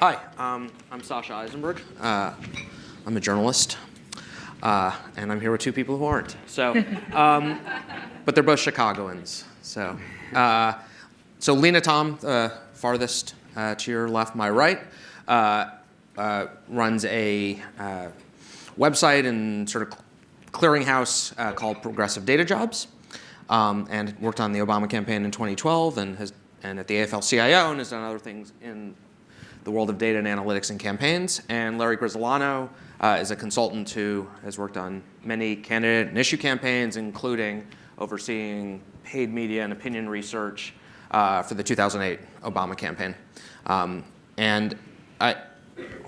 Hi, I'm Sasha Issenberg. I'm a journalist, and I'm here with two people who aren't. So, but they're both Chicagoans. So, Lena, Tom, farthest to your left, my right, runs a website and sort of clearinghouse called Progressive Data Jobs, and worked on the Obama campaign in 2012, and at the AFL-CIO, and has done other things in the world of data and analytics and campaigns. And Larry Grisolano is a consultant who has worked on many candidate and issue campaigns, including overseeing paid media and opinion research for the 2008 Obama campaign. And I'll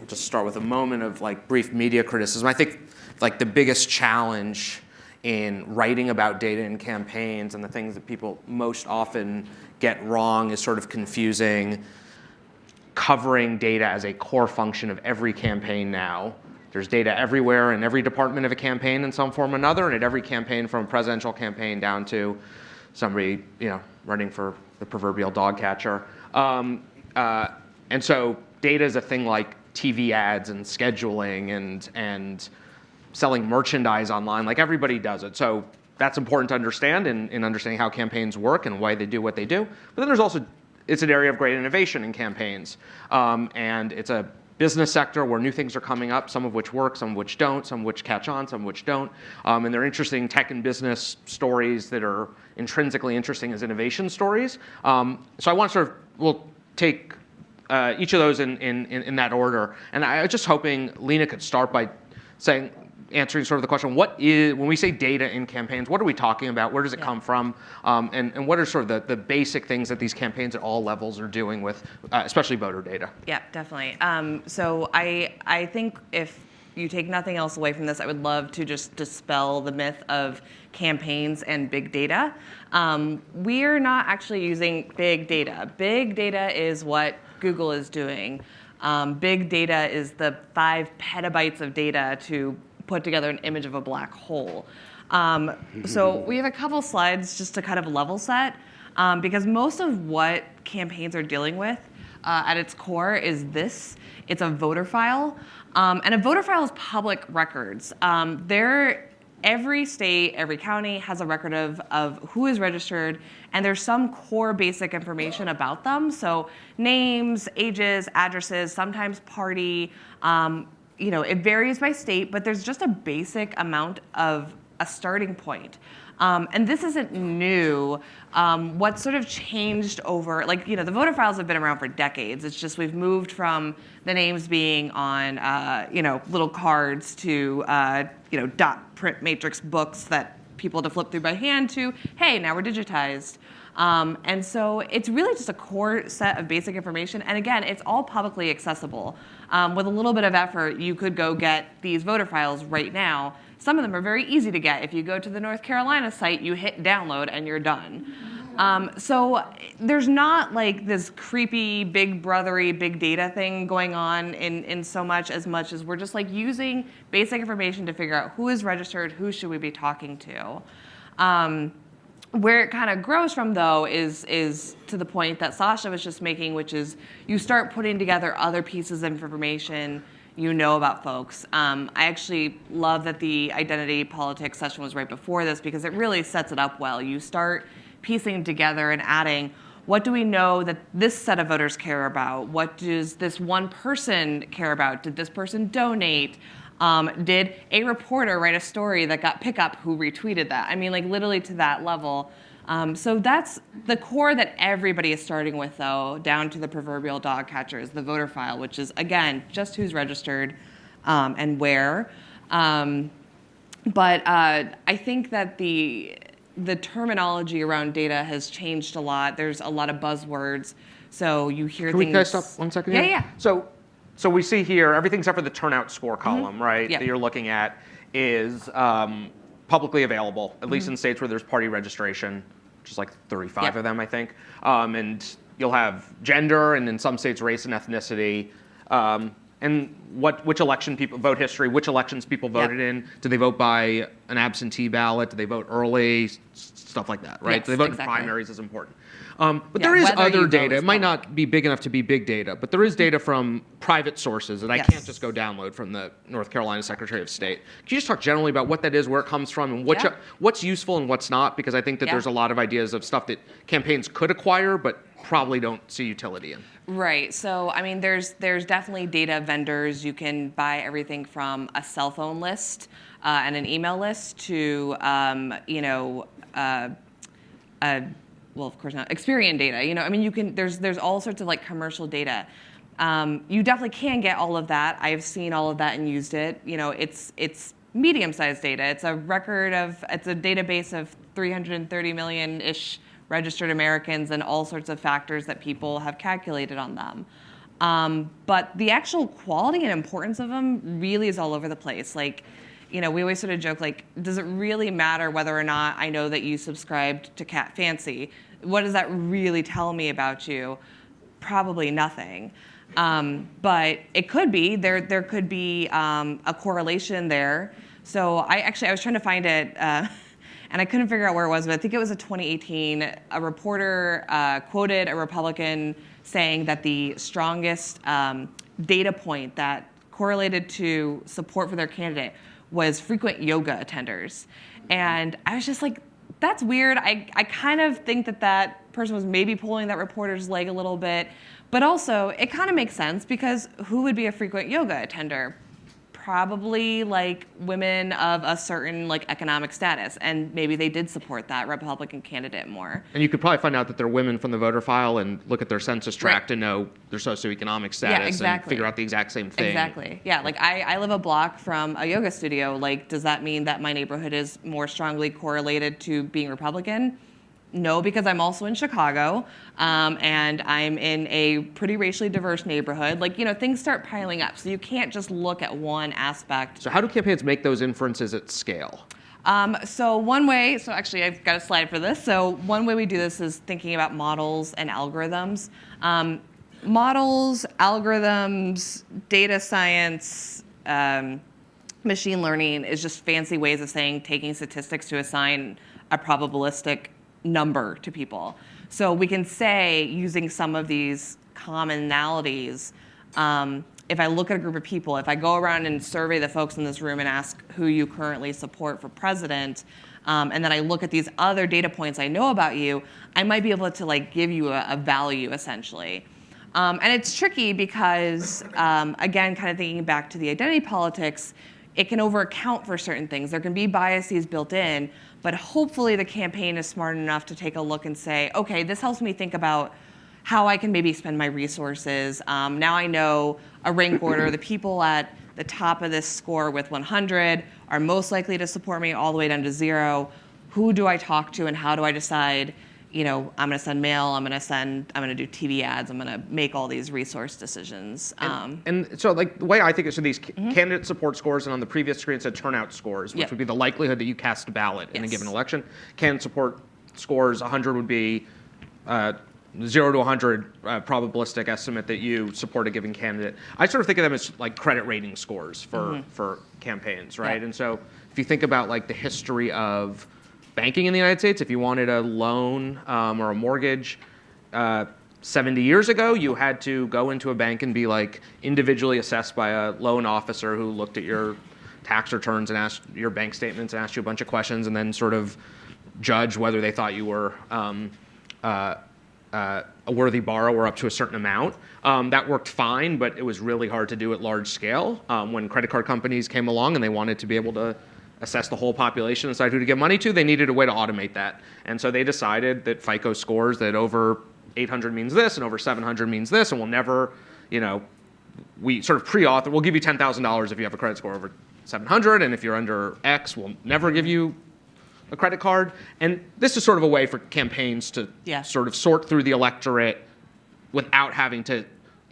just start with a moment of brief media criticism. I think the biggest challenge in writing about data and campaigns, and the things that people most often get wrong, is sort of confusing covering data as a core function of every campaign now. There's data everywhere in every department of a campaign in some form or another, and at every campaign, from a presidential campaign down to somebody running for the proverbial dog catcher. And so data is a thing like TV ads and scheduling and selling merchandise online. Everybody does it. So that's important to understand in understanding how campaigns work and why they do what they do. But then there's also, it's an area of great innovation in campaigns. And it's a business sector where new things are coming up, some of which work, some of which don't, some of which catch on, some of which don't. And they're interesting tech and business stories that are intrinsically interesting as innovation stories. So I want to we'll take each of those in that order. And I was just hoping Lena could start by answering sort of the question, when we say data in campaigns, what are we talking about? Where does it come from? And what are sort of the basic things that these campaigns at all levels are doing with, especially voter data? Yeah, definitely. So I think if you take nothing else away from this, I would love to just dispel the myth of campaigns and big data. We're not actually using big data. Big data is what Google is doing. Big data is the 5 petabytes of data to put together an image of a black hole. So we have a couple slides just to kind of level set, because most of what campaigns are dealing with at its core is this. It's a voter file. And a voter file is public records. Every state, every county has a record of who is registered, and there's some core basic information about them. So names, ages, addresses, sometimes party. It varies by state, but there's just a basic amount of a starting point. And this isn't new. What sort of changed over, the voter files have been around for decades. It's just we've moved from the names being on, little cards to, dot print matrix books that people had to flip through by hand to, hey, now we're digitized. And so it's really just a core set of basic information. And again, it's all publicly accessible. With a little bit of effort, you could go get these voter files right now. Some of them are very easy to get. If you go to the North Carolina site, you hit download and you're done. So there's not this creepy, big brothery, big data thing going on in so much as we're just using basic information to figure out who is registered, who should we be talking to. Where it kind of grows from, though, is to the point that Sasha was just making, which is you start putting together other pieces of information about folks. I actually love that the identity politics session was right before this, because it really sets it up well. You start piecing together and adding, what do we know that this set of voters care about? What does this one person care about? Did this person donate? Did a reporter write a story that got pickup who retweeted that? I mean, literally to that level. So that's the core that everybody is starting with, though, down to the proverbial dog catchers, the voter file, which is, again, just who's registered and where. But I think that the terminology around data has changed a lot. There's a lot of buzzwords. So you hear things. Can we guys stop 1 second here? Yeah. So we see here, everything except for the turnout score column, right, Yep. that you're looking at is publicly available, at least in states where there's party registration, which is 35 Yep. of them, I think. And you'll have gender, and in some states, race and ethnicity. and which election people vote history, which elections people voted in. Do they vote by an absentee ballot? Do they vote early? Stuff like that, right? Yes, Do they vote in primaries is important. But there is other data. It might not be big enough to be big data, but there is data from private sources that I can't just go download from the North Carolina Secretary of State. Can you just talk generally about what that is, where it comes from, and what's useful and what's not? Because I think that there's a lot of ideas of stuff that campaigns could acquire, but probably don't see utility in. Right. So, I mean, there's definitely data vendors. You can buy everything from a cell phone list and an email list to, well, of course not, Experian data. You know, I mean, you can. There's all sorts of like commercial data. You definitely can get all of that. I've seen all of that and used it. You know, it's medium-sized data. It's a database of 330 million-ish registered Americans and all sorts of factors that people have calculated on them. But the actual quality and importance of them really is all over the place. Like, you know, we always sort of joke, like, does it really matter whether or not I know that you subscribed to Cat Fancy? What does that really tell me about you? Probably nothing. But it could be. There could be a correlation there. So I was trying to find it, and I couldn't figure out where it was, but I think it was a 2018. A reporter quoted a Republican saying that the strongest data point that correlated to support for their candidate was frequent yoga attenders. And I was just like, that's weird. I kind of think that person was maybe pulling that reporter's leg a little bit, but also it kind of makes sense because who would be a frequent yoga attender? Probably like women of a certain like economic status, and maybe they did support that Republican candidate more. And you could probably find out that they're women from the voter file and look at their census tract to know their socioeconomic status and figure out the exact same thing. Exactly. Yeah, like I live a block from a yoga studio. Like, does that mean that my neighborhood is more strongly correlated to being Republican? No, because I'm also in Chicago, and I'm in a pretty racially diverse neighborhood. Like, you know, things start piling up, so you can't just look at one aspect. So how do campaigns make those inferences at scale? So one way, so actually I've got a slide for this. So one way we do this is thinking about models and algorithms. Models, algorithms, data science, machine learning is just fancy ways of saying taking statistics to assign a probabilistic number to people. So we can say, using some of these commonalities, if I look at a group of people, if I go around and survey the folks in this room and ask who you currently support for president, and then I look at these other data points I know about you, I might be able to like give you a value essentially. And it's tricky because, again, kind of thinking back to the identity politics, it can over-account for certain things. There can be biases built in, but hopefully the campaign is smart enough to take a look and say, okay, this helps me think about how I can maybe spend my resources. Now I know a rank order. The people at the top of this score with 100 are most likely to support me all the way down to 0. Who do I talk to and how do I decide, you know, I'm going to send mail, I'm going to do TV ads, I'm going to make all these resource decisions. And so, like, the way I think it, so these candidate support scores, and on the previous screen it said turnout scores, which would be the likelihood that you cast a ballot in a given election. Candidate support scores, 100 would be 0 to 100 probabilistic estimate that you support a given candidate. I sort of think of them as like credit rating scores for campaigns, right? And so if you think about like the history of banking in the United States, if you wanted a loan or a mortgage 70 years ago, you had to go into a bank and be like individually assessed by a loan officer who looked at your tax returns and asked your bank statements and asked you a bunch of questions and then sort of judge whether they thought you were a worthy borrower up to a certain amount. That worked fine, but it was really hard to do at large scale. When credit card companies came along and they wanted to be able to assess the whole population and decide who to give money to, they needed a way to automate that. And so they decided that FICO scores that over 800 means this and over 700 means this, and we'll never, you know, we sort of pre-author, we'll give you $10,000 if you have a credit score over 700, and if you're under X, we'll never give you a credit card. And this is sort of a way for campaigns to sort of sort through the electorate without having to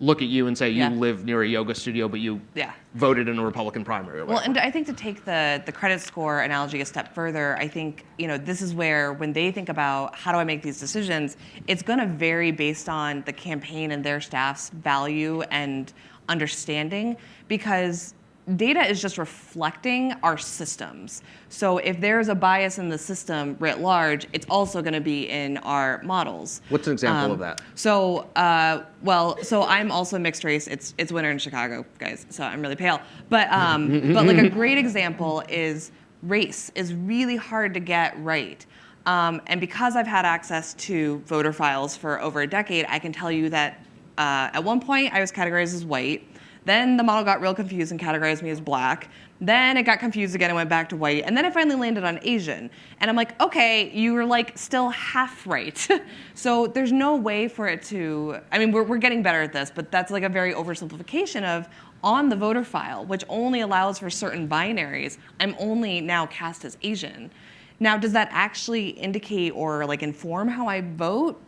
look at you and say you Yeah. live near a yoga studio, but you Yeah. voted in a Republican primary. Or Well, whatever. and I think to take the credit score analogy a step further, I think, this is where when they think about how do I make these decisions, it's going to vary based on the campaign and their staff's value and understanding, because data is just reflecting our systems. So if there's a bias in the system writ large, it's also going to be in our models. What's an example of that? So, so I'm also mixed race. It's winter in Chicago, guys. So I'm really pale. But like a great example is race is really hard to get right. And because I've had access to voter files for over a decade, I can tell you that at one point I was categorized as white. Then the model got real confused and categorized me as black. Then it got confused again and went back to white. And then it finally landed on Asian. And I'm like, okay, you were like still half right. So there's no way for it to, I mean, we're getting better at this, but that's like a very oversimplification of on the voter file, which only allows for certain binaries, I'm only now cast as Asian. Now, does that actually indicate or like inform how I vote?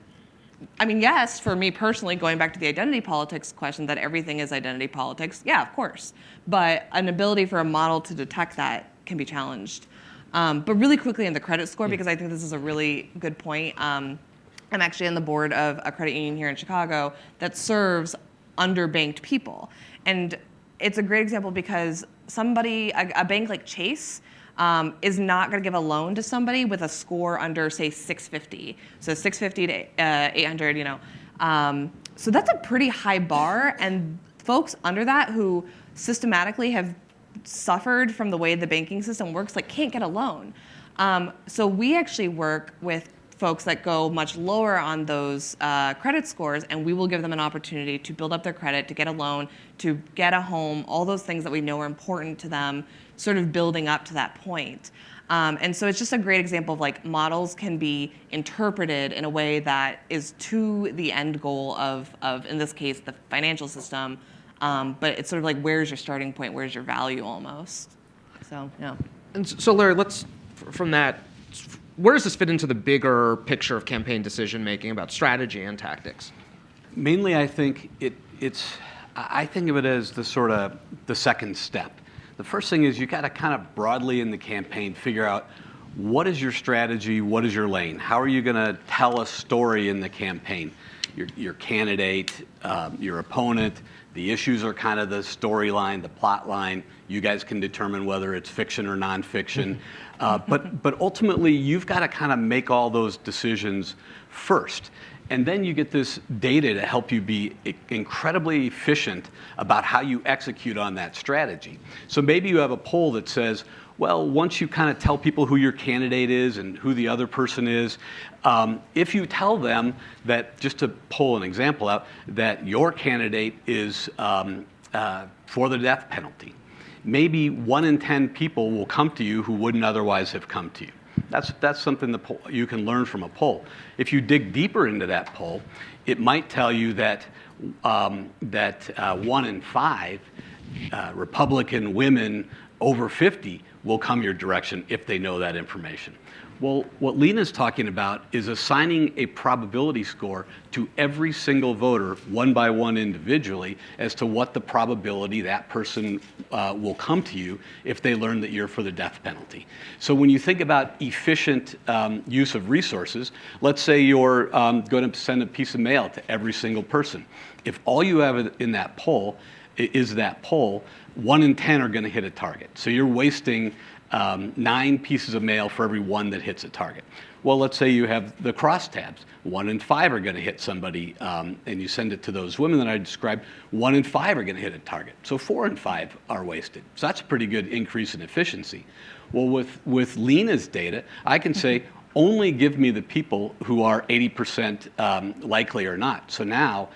I mean, yes, for me personally, going back to the identity politics question, that everything is identity politics, yeah, of course. But an ability for a model to detect that can be challenged. But really quickly in the credit score, because I think this is a really good point, I'm actually on the board of a credit union here in Chicago that serves underbanked people. And it's a great example because somebody, a bank like Chase, is not going to give a loan to somebody with a score under, say, 650. So 650 to 800, So that's a pretty high bar, and folks under that who systematically have suffered from the way the banking system works, like can't get a loan. So we actually work with folks that go much lower on those credit scores, and we will give them an opportunity to build up their credit, to get a loan, to get a home, all those things that we know are important to them, sort of building up to that point. And so it's just a great example of like models can be interpreted in a way that is to the end goal of in this case, the financial system. But it's sort of like, where's your starting point? Where's your value almost? So, yeah. And so, Larry, let's, from that, where does this fit into the bigger picture of campaign decision making about strategy and tactics? Mainly, I think I think of it as the second step. The first thing is you got to kind of broadly in the campaign figure out what is your strategy, what is your lane, how are you going to tell a story in the campaign? Your candidate, your opponent, the issues are kind of the storyline, the plot line. You guys can determine whether it's fiction or nonfiction. But ultimately, you've got to kind of make all those decisions first. And then you get this data to help you be incredibly efficient about how you execute on that strategy. So maybe you have a poll that says, well, once you kind of tell people who your candidate is and who the other person is, if you tell them that, just to pull an example out, that your candidate is for the death penalty, maybe 1 in 10 people will come to you who wouldn't otherwise have come to you. That's something you can learn from a poll. If you dig deeper into that poll, it might tell you that 1 in 5 Republican women over 50 will come your direction if they know that information. Well, what Lena's talking about is assigning a probability score to every single voter, one by one individually, as to what the probability that person will come to you if they learn that you're for the death penalty. So when you think about efficient use of resources, let's say you're going to send a piece of mail to every single person. If all you have in that poll is that poll, 1 in 10 are going to hit a target. So you're wasting 9 pieces of mail for every one that hits a target. Well, let's say you have the crosstabs. 1 in 5 are going to hit somebody, and you send it to those women that I described. 1 in 5 are going to hit a target. So 4 in 5 are wasted. So that's a pretty good increase in efficiency. Well, with Lena's data, I can say, only give me the people who are 80% likely or not. So now,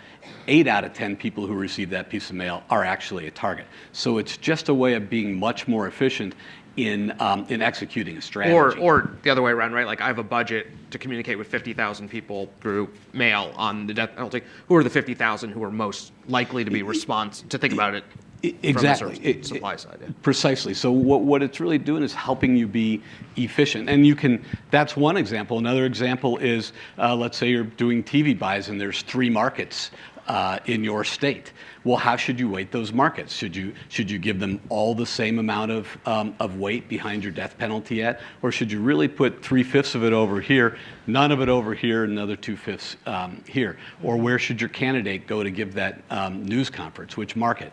8 out of 10 people who receive that piece of mail are actually a target. So it's just a way of being much more efficient in executing a strategy. Or the other way around, right? Like I have a budget to communicate with 50,000 people through mail on the death penalty. Who are the 50,000 who are most likely to be to think about it exactly. from the supply side? Yeah. Precisely. So what it's really doing is helping you be efficient. And that's one example. Another example is, let's say you're doing TV buys and there's 3 markets in your state. Well, how should you weight those markets? Should you give them all the same amount of weight behind your death penalty ad, or should you really put 3/5 of it over here, none of it over here, and another 2/5 here? Or where should your candidate go to give that news conference? Which market?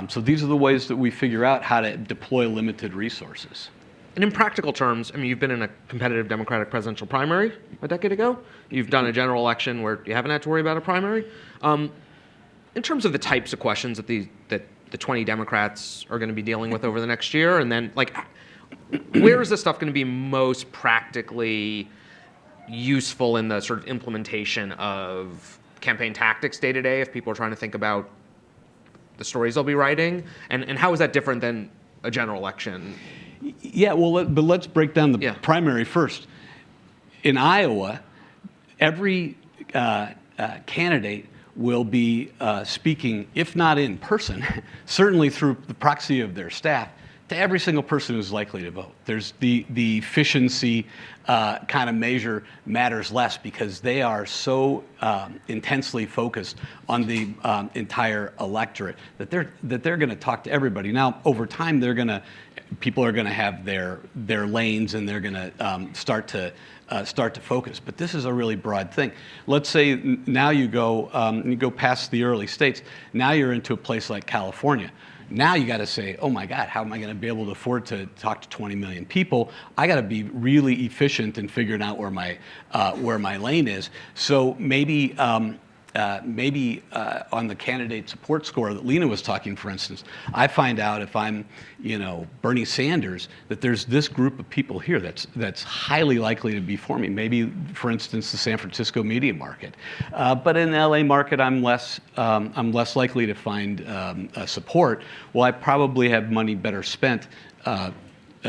So these are the ways that we figure out how to deploy limited resources. And in practical terms, I mean, you've been in a competitive Democratic presidential primary a decade ago. You've done a general election where you haven't had to worry about a primary. In terms of the types of questions that the 20 Democrats are going to be dealing with over the next year, and then like, where is this stuff going to be most practically useful in the sort of implementation of campaign tactics day to day if people are trying to think about the stories they'll be writing? And how is that different than a general election? Yeah, well, but let's break down the Yeah. primary first. In Iowa, every candidate will be speaking, if not in person, certainly through the proxy of their staff, to every single person who's likely to vote. There's the efficiency kind of measure matters less because they are so intensely focused on the entire electorate that they're going to talk to everybody. Now, over time, people are going to have their lanes and they're going to start to focus. But this is a really broad thing. Let's say now you go past the early states. Now you're into a place like California. Now you got to say, oh my God, how am I going to be able to afford to talk to 20 million people? I got to be really efficient in figuring out where my lane is. So maybe on the candidate support score that Lena was talking, for instance, I find out if I'm, Bernie Sanders, that there's this group of people here that's highly likely to be for me. Maybe, for instance, the San Francisco media market, but in the LA market, I'm less likely to find support. Well, I probably have money better spent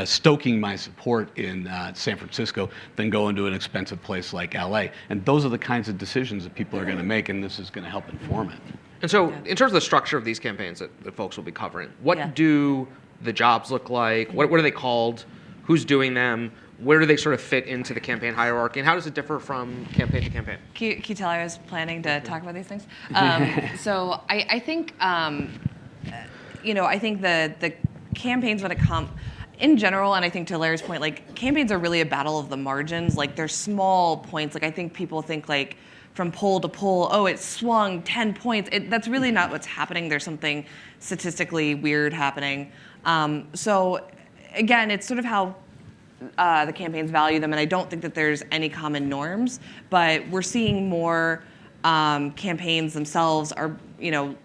stoking my support in San Francisco than going to an expensive place like LA. And those are the kinds of decisions that people are going to make, and this is going to help inform it. And so, in terms of the structure of these campaigns that folks will be covering, what Yeah. do the jobs look like? What are they called? Who's doing them? Where do they sort of fit into the campaign hierarchy? And how does it differ from campaign to campaign? Can you tell I was planning to talk about these things? So I think, I think the campaigns when it comes, in general, and I think to Larry's point, like campaigns are really a battle of the margins. Like there's small points. Like I think people think like from poll to poll, oh, it swung 10 points. That's really not what's happening. There's something statistically weird happening. So again, it's sort of how the campaigns value them, and I don't think that there's any common norms, but we're seeing more campaigns themselves are,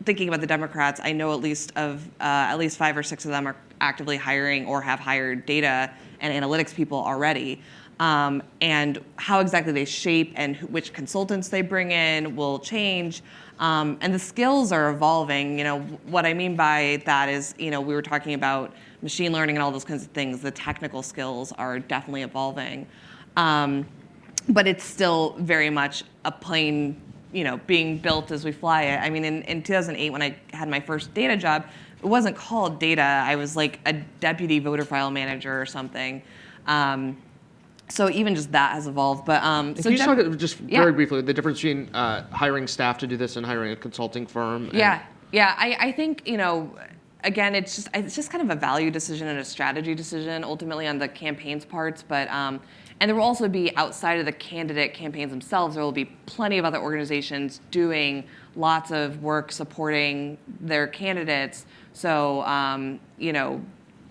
thinking about the Democrats. I know at least 5 or 6 of them are actively hiring or have hired data and analytics people already. And how exactly they shape and which consultants they bring in will change. And the skills are evolving. What I mean by that is, we were talking about machine learning and all those kinds of things. The technical skills are definitely evolving. But it's still very much a plane, being built as we fly it. I mean, in 2008, when I had my first data job, it wasn't called data. I was like a deputy voter file manager or something. So even just that has evolved. But Can you talk very briefly the difference between hiring staff to do this and hiring a consulting firm? I think again, it's just kind of a value decision and a strategy decision ultimately on the campaign's parts. But and there will also be outside of the candidate campaigns themselves, there will be plenty of other organizations doing lots of work supporting their candidates. So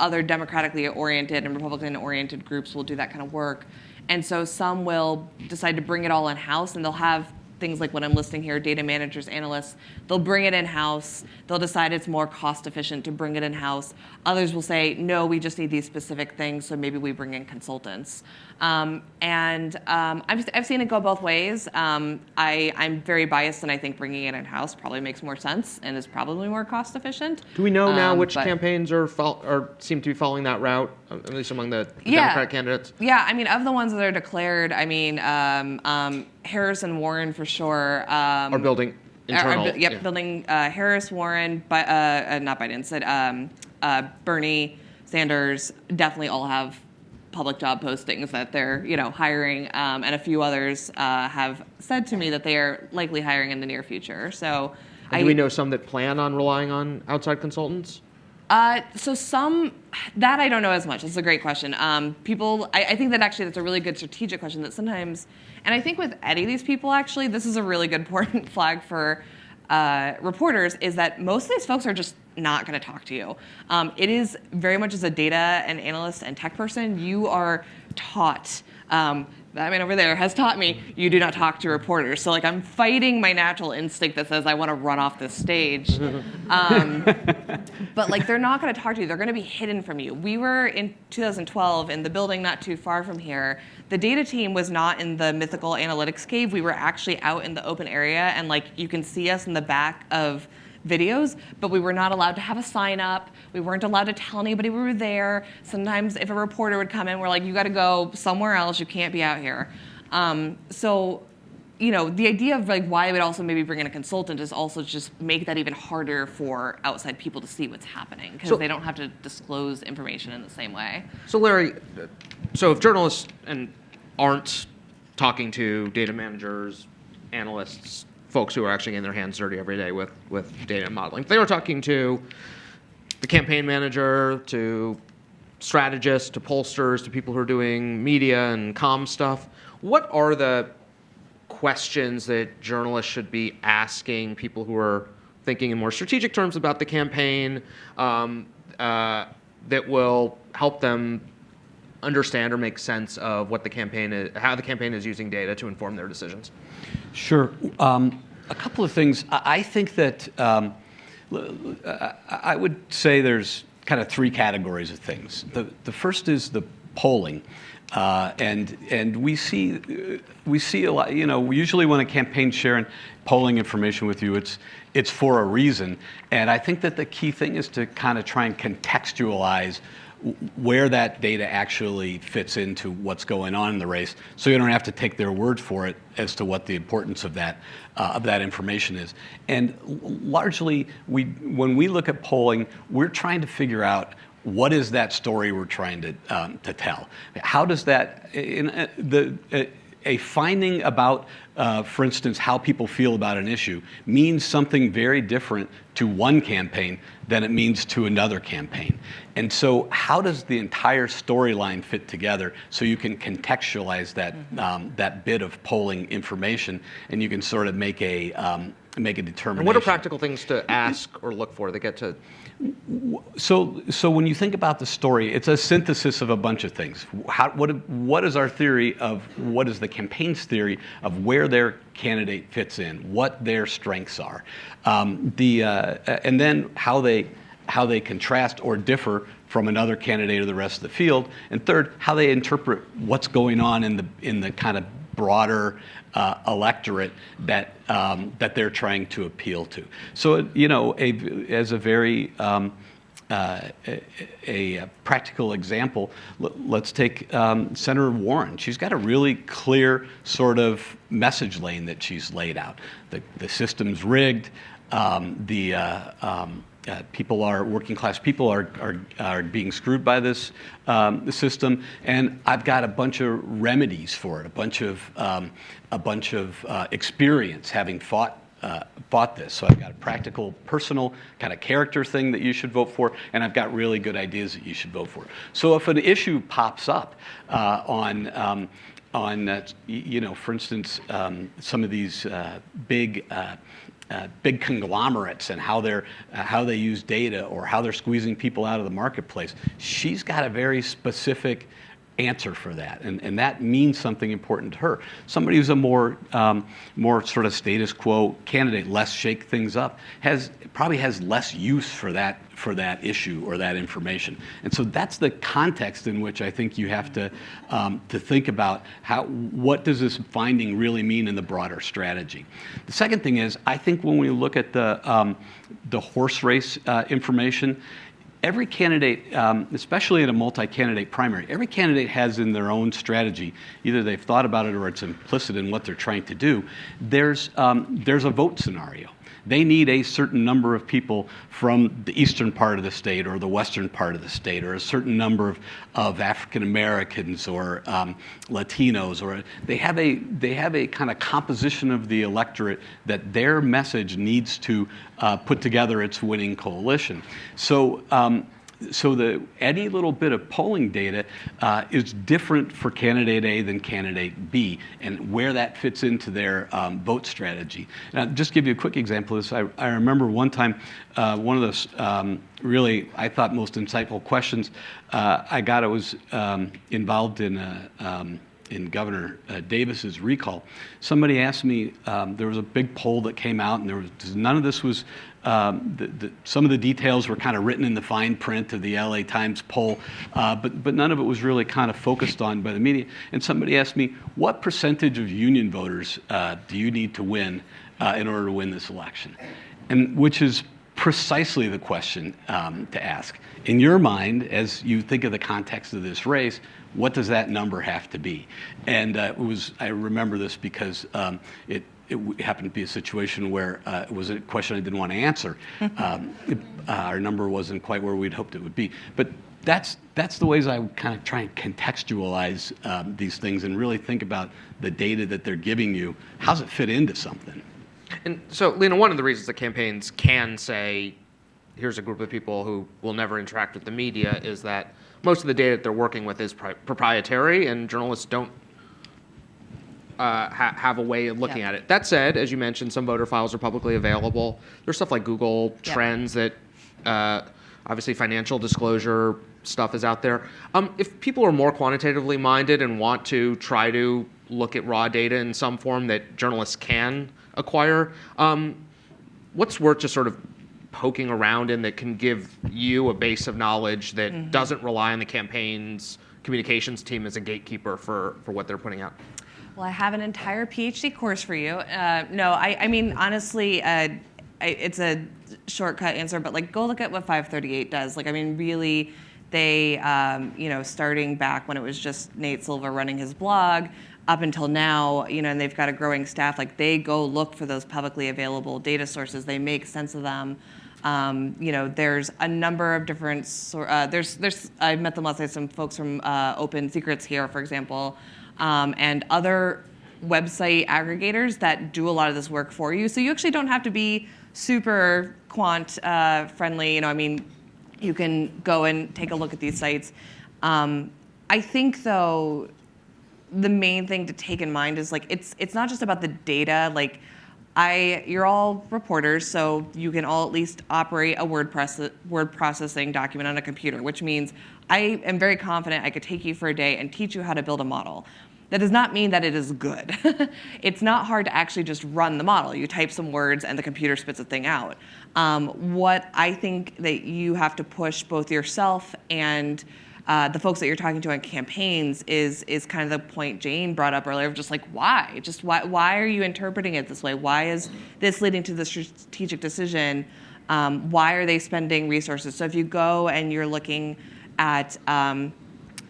other democratically oriented and Republican oriented groups will do that kind of work. And so some will decide to bring it all in-house, and they'll have things like what I'm listing here, data managers, analysts. They'll bring it in-house. They'll decide it's more cost efficient to bring it in-house. Others will say, no, we just need these specific things, so maybe we bring in consultants. I've seen it go both ways. I'm very biased, and I think bringing it in-house probably makes more sense and is probably more cost efficient. Do we know now which campaigns seem to be following that route, at least among the Democratic candidates? Yeah, I mean, of the ones that are declared, I mean, Harris and Warren for sure. Are building internal. Building Harris, Warren, not Biden, said Bernie, Sanders, definitely all have public job postings that they're hiring, and a few others have said to me that they are likely hiring in the near future. So, Do we know some that plan on relying on outside consultants? So some, that I don't know as much. It's a great question. People, I think that actually that's a really good strategic question that sometimes, and I think with any of these people actually, this is a really good important flag for reporters, is that most of these folks are just not going to talk to you. It is very much as a data and analyst and tech person, you are taught, that man over there has taught me, you do not talk to reporters. So like I'm fighting my natural instinct that says I want to run off this stage. But like they're not going to talk to you. They're going to be hidden from you. We were in 2012 in the building not too far from here. The data team was not in the mythical analytics cave. We were actually out in the open area, and like you can see us in the back of videos, but we were not allowed to have a sign up. We weren't allowed to tell anybody we were there. Sometimes if a reporter would come in, we're like, you got to go somewhere else. You can't be out here. So, the idea of like why I would also maybe bring in a consultant is also just make that even harder for outside people to see what's happening, because they don't have to disclose information in the same way. So Larry, so if journalists aren't talking to data managers, analysts, folks who are actually getting their hands dirty every day with data and modeling, if they were talking to the campaign manager, to strategists, to pollsters, to people who are doing media and comm stuff, what are the questions that journalists should be asking people who are thinking in more strategic terms about the campaign that will help them understand or make sense of what the campaign is, how the campaign is using data to inform their decisions? Sure. A couple of things. I think that I would say there's kind of three categories of things. The first is the polling. And we see a lot. Usually when a campaign's sharing polling information with you, it's for a reason. And I think that the key thing is to kind of try and contextualize where that data actually fits into what's going on in the race, so you don't have to take their word for it as to what the importance of that information is. And largely, when we look at polling, we're trying to figure out what is that story we're trying to tell. How does that a finding about, for instance, how people feel about an issue means something very different to one campaign than it means to another campaign. And so how does the entire storyline fit together so you can contextualize that, that bit of polling information, and you can sort of make a determination. And what are practical things to ask or look for that get to? So when you think about the story, it's a synthesis of a bunch of things. What is our theory of, what is the campaign's theory of where their candidate fits in, what their strengths are, and then how they contrast or differ from another candidate or the rest of the field, and third, how they interpret what's going on in the kind of broader electorate that they're trying to appeal to. So as a very a practical example, let's take Senator Warren. She's got a really clear sort of message lane that she's laid out. The system's rigged. Working class people are being screwed by this system, and I've got a bunch of remedies for it, a bunch of experience having fought this. So I've got a practical, personal kind of character thing that you should vote for, and I've got really good ideas that you should vote for. So if an issue pops up on for instance, some of these big conglomerates and how they use data, or how they're squeezing people out of the marketplace, she's got a very specific answer for that, and that means something important to her. Somebody who's a more sort of status quo candidate, less shake things up, probably has less use for that issue or that information. And so that's the context in which I think you have to think about what does this finding really mean in the broader strategy. The second thing is, I think when we look at the horse race information, every candidate, especially in a multi-candidate primary, every candidate has in their own strategy, either they've thought about it or it's implicit in what they're trying to do, there's a vote scenario. They need a certain number of people from the eastern part of the state or the western part of the state, or a certain number of African Americans or Latinos, or they have a kind of composition of the electorate that their message needs to put together its winning coalition. So any little bit of polling data is different for candidate A than candidate B, and where that fits into their vote strategy. And I'll just give you a quick example of this. I remember one time, one of those really, I thought, most insightful questions I got. I was involved in Governor Davis's recall. Somebody asked me, there was a big poll that came out, and there was none of this was, some of the details were kind of written in the fine print of the LA Times poll, but none of it was really kind of focused on by the media. And somebody asked me, what percentage of union voters do you need to win in order to win this election? And which is precisely the question to ask. In your mind, as you think of the context of this race, what does that number have to be? And I remember this because it happened to be a situation where it was a question I didn't want to answer. Our number wasn't quite where we'd hoped it would be. But that's the ways I kind of try and contextualize these things and really think about the data that they're giving you. How's it fit into something? And so, Lena, one of the reasons that campaigns can say, here's a group of people who will never interact with the media, is that most of the data that they're working with is proprietary, and journalists don't have a way of looking at it. That said, as you mentioned, some voter files are publicly available. There's stuff like Google Trends that obviously financial disclosure stuff is out there. If people are more quantitatively minded and want to try to look at raw data in some form that journalists can acquire, what's worth just sort of poking around in that can give you a base of knowledge that doesn't rely on the campaign's communications team as a gatekeeper for what they're putting out? Well, I have an entire PhD course for you. No, I mean, honestly, it's a shortcut answer, but like, go look at what 538 does. Like, I mean, really, they, starting back when it was just Nate Silva running his blog, up until now, and they've got a growing staff, like they go look for those publicly available data sources. They make sense of them. There's a number of different, I met them last night, some folks from Open Secrets here, for example, and other website aggregators that do a lot of this work for you. So you actually don't have to be super quant friendly. You can go and take a look at these sites. I think, though, the main thing to take in mind is like it's not just about the data. Like you're all reporters, so you can all at least operate a word processing document on a computer, which means I am very confident I could take you for a day and teach you how to build a model. That does not mean that it is good. It's not hard to actually just run the model. You type some words and the computer spits a thing out. What I think that you have to push both yourself and the folks that you're talking to on campaigns is kind of the point Jane brought up earlier of just like, why? Just why are you interpreting it this way? Why is this leading to the strategic decision? Why are they spending resources? So if you go and you're looking at the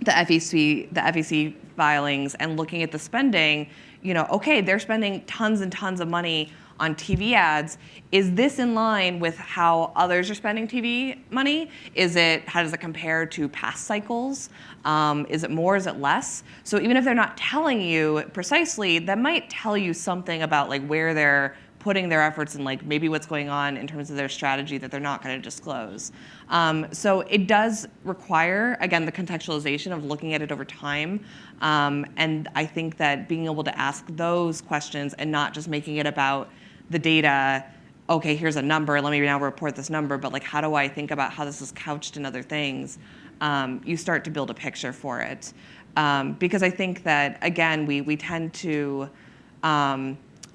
FEC filings and looking at the spending, okay, they're spending tons and tons of money on TV ads. Is this in line with how others are spending TV money? How does it compare to past cycles? Is it more, is it less? So even if they're not telling you precisely, that might tell you something about like where they're putting their efforts and like maybe what's going on in terms of their strategy that they're not going to disclose. So it does require, again, the contextualization of looking at it over time. And I think that being able to ask those questions and not just making it about the data, okay, here's a number, let me now report this number, but like how do I think about how this is couched in other things? You start to build a picture for it. Because I think that, again, we tend to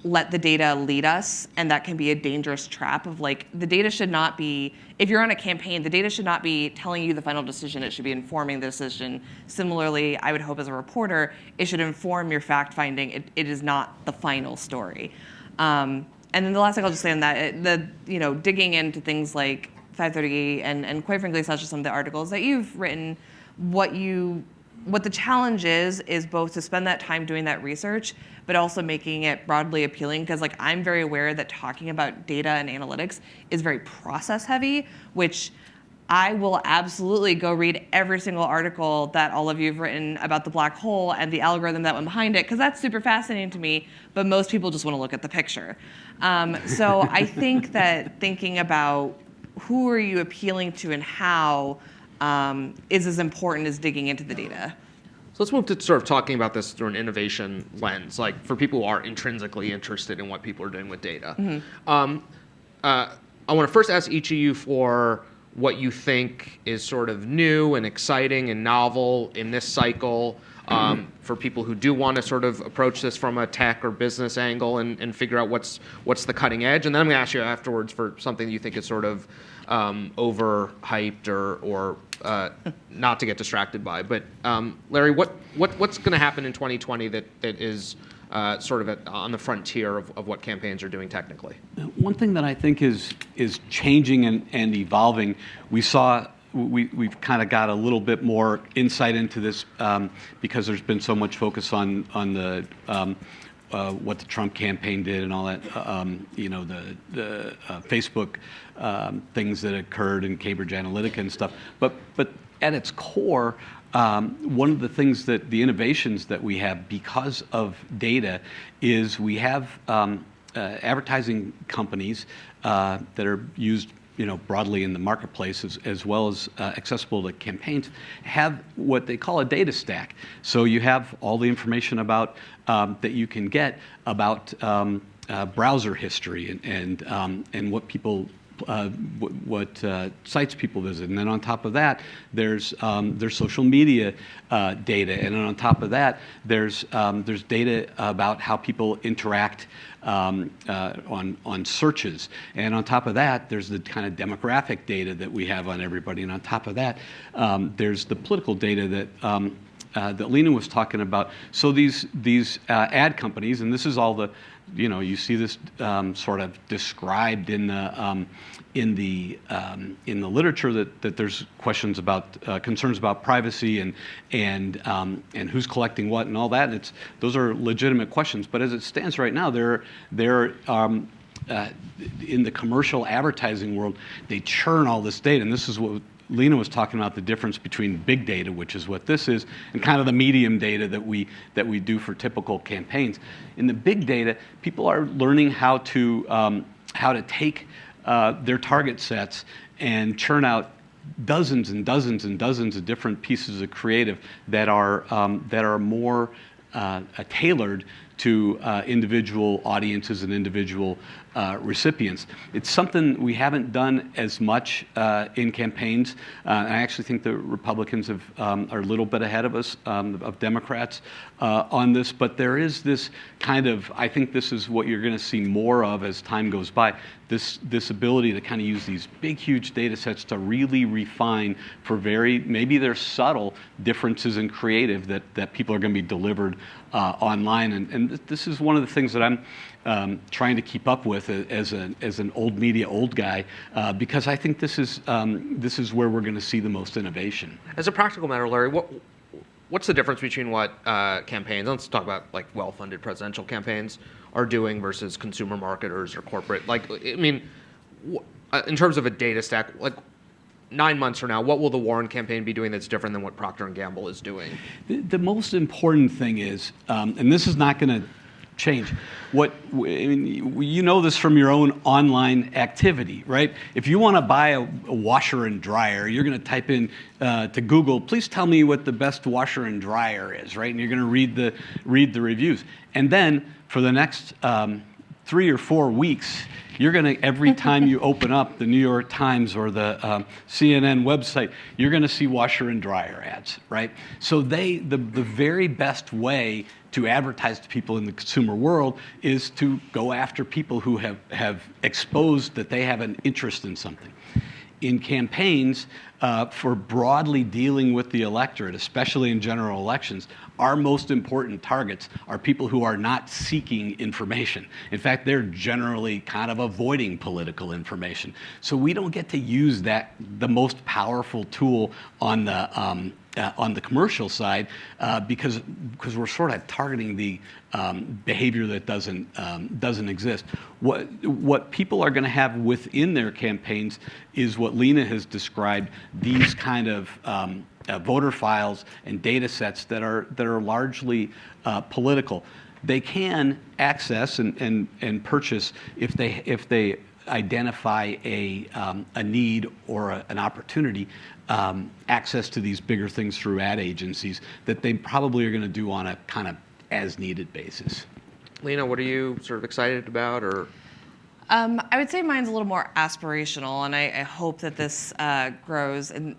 let the data lead us, and that can be a dangerous trap of like, the data should not be, if you're on a campaign, the data should not be telling you the final decision, it should be informing the decision. Similarly, I would hope as a reporter, it should inform your fact finding, it is not the final story. And then the last thing I'll just say on that, digging into things like 538 and quite frankly, Sasha, some of the articles that you've written, what you what the challenge is both to spend that time doing that research, but also making it broadly appealing. Because like I'm very aware that talking about data and analytics is very process heavy, which I will absolutely go read every single article that all of you have written about the black hole and the algorithm that went behind it, because that's super fascinating to me, but most people just want to look at the picture. So I think that thinking about who are you appealing to and how is as important as digging into the data. So let's move to sort of talking about this through an innovation lens, like for people who are intrinsically interested in what people are doing with data. I want to first ask each of you for what you think is sort of new and exciting and novel in this cycle for people who do want to sort of approach this from a tech or business angle and figure out what's the cutting edge. And then I'm going to ask you afterwards for something that you think is sort of overhyped or not to get distracted by. But Larry, what's going to happen in 2020 that is sort of on the frontier of what campaigns are doing technically? One thing that I think is changing and evolving, we've kind of got a little bit more insight into this because there's been so much focus on the what the Trump campaign did and all that, the Facebook things that occurred in Cambridge Analytica and stuff. But at its core, one of the things that the innovations that we have because of data is we have advertising companies that are used broadly in the marketplace as well as accessible to campaigns, have what they call a data stack. So you have all the information about that you can get about browser history and what people what sites people visit, and then on top of that, there's social media data, and then on top of that, there's data about how people interact on searches, and on top of that, there's the kind of demographic data that we have on everybody, and on top of that, there's the political data that Lena was talking about. So these ad companies, and this is all the, you see this sort of described in the literature that there's questions about concerns about privacy and who's collecting what and all that. And those are legitimate questions. But as it stands right now, they're in the commercial advertising world, they churn all this data, and this is what Lena was talking about, the difference between big data, which is what this is, and kind of the medium data that we do for typical campaigns. In the big data, people are learning how to take their target sets and churn out dozens and dozens and dozens of different pieces of creative that are more tailored to individual audiences and individual recipients. It's something we haven't done as much in campaigns. I actually think the Republicans are a little bit ahead of us, of Democrats, on this. But there is this kind of, I think this is what you're going to see more of as time goes by, this ability to kind of use these big, huge data sets to really refine for maybe there's subtle differences in creative that people are going to be delivered online. And this is one of the things that I'm trying to keep up with as an old media old guy, because I think this is where we're going to see the most innovation. As a practical matter, Larry, what's the difference between what campaigns, let's talk about like well-funded presidential campaigns, are doing versus consumer marketers or corporate? Like, I mean, in terms of a data stack, like 9 months from now, what will the Warren campaign be doing that's different than what Procter & Gamble is doing? The most important thing is, and this is not going to change, you know this from your own online activity, right? If you want to buy a washer and dryer, you're going to type in to Google, please tell me what the best washer and dryer is, right? And you're going to read the reviews. And then for the next 3 or 4 weeks, you're going to, every time you open up the New York Times or the CNN website, you're going to see washer and dryer ads, right? So the very best way to advertise to people in the consumer world is to go after people who have exposed that they have an interest in something. In campaigns, for broadly dealing with the electorate, especially in general elections, our most important targets are people who are not seeking information. In fact, they're generally kind of avoiding political information. So we don't get to use that, the most powerful tool on the commercial side, because we're sort of targeting the behavior that doesn't exist. What people are going to have within their campaigns is what Lena has described, these kind of voter files and data sets that are largely political. They can access and purchase if they identify a need or an opportunity, access to these bigger things through ad agencies that they probably are going to do on a kind of as needed basis. Lena, what are you sort of excited about, or? I would say mine's a little more aspirational, and I hope that this grows. And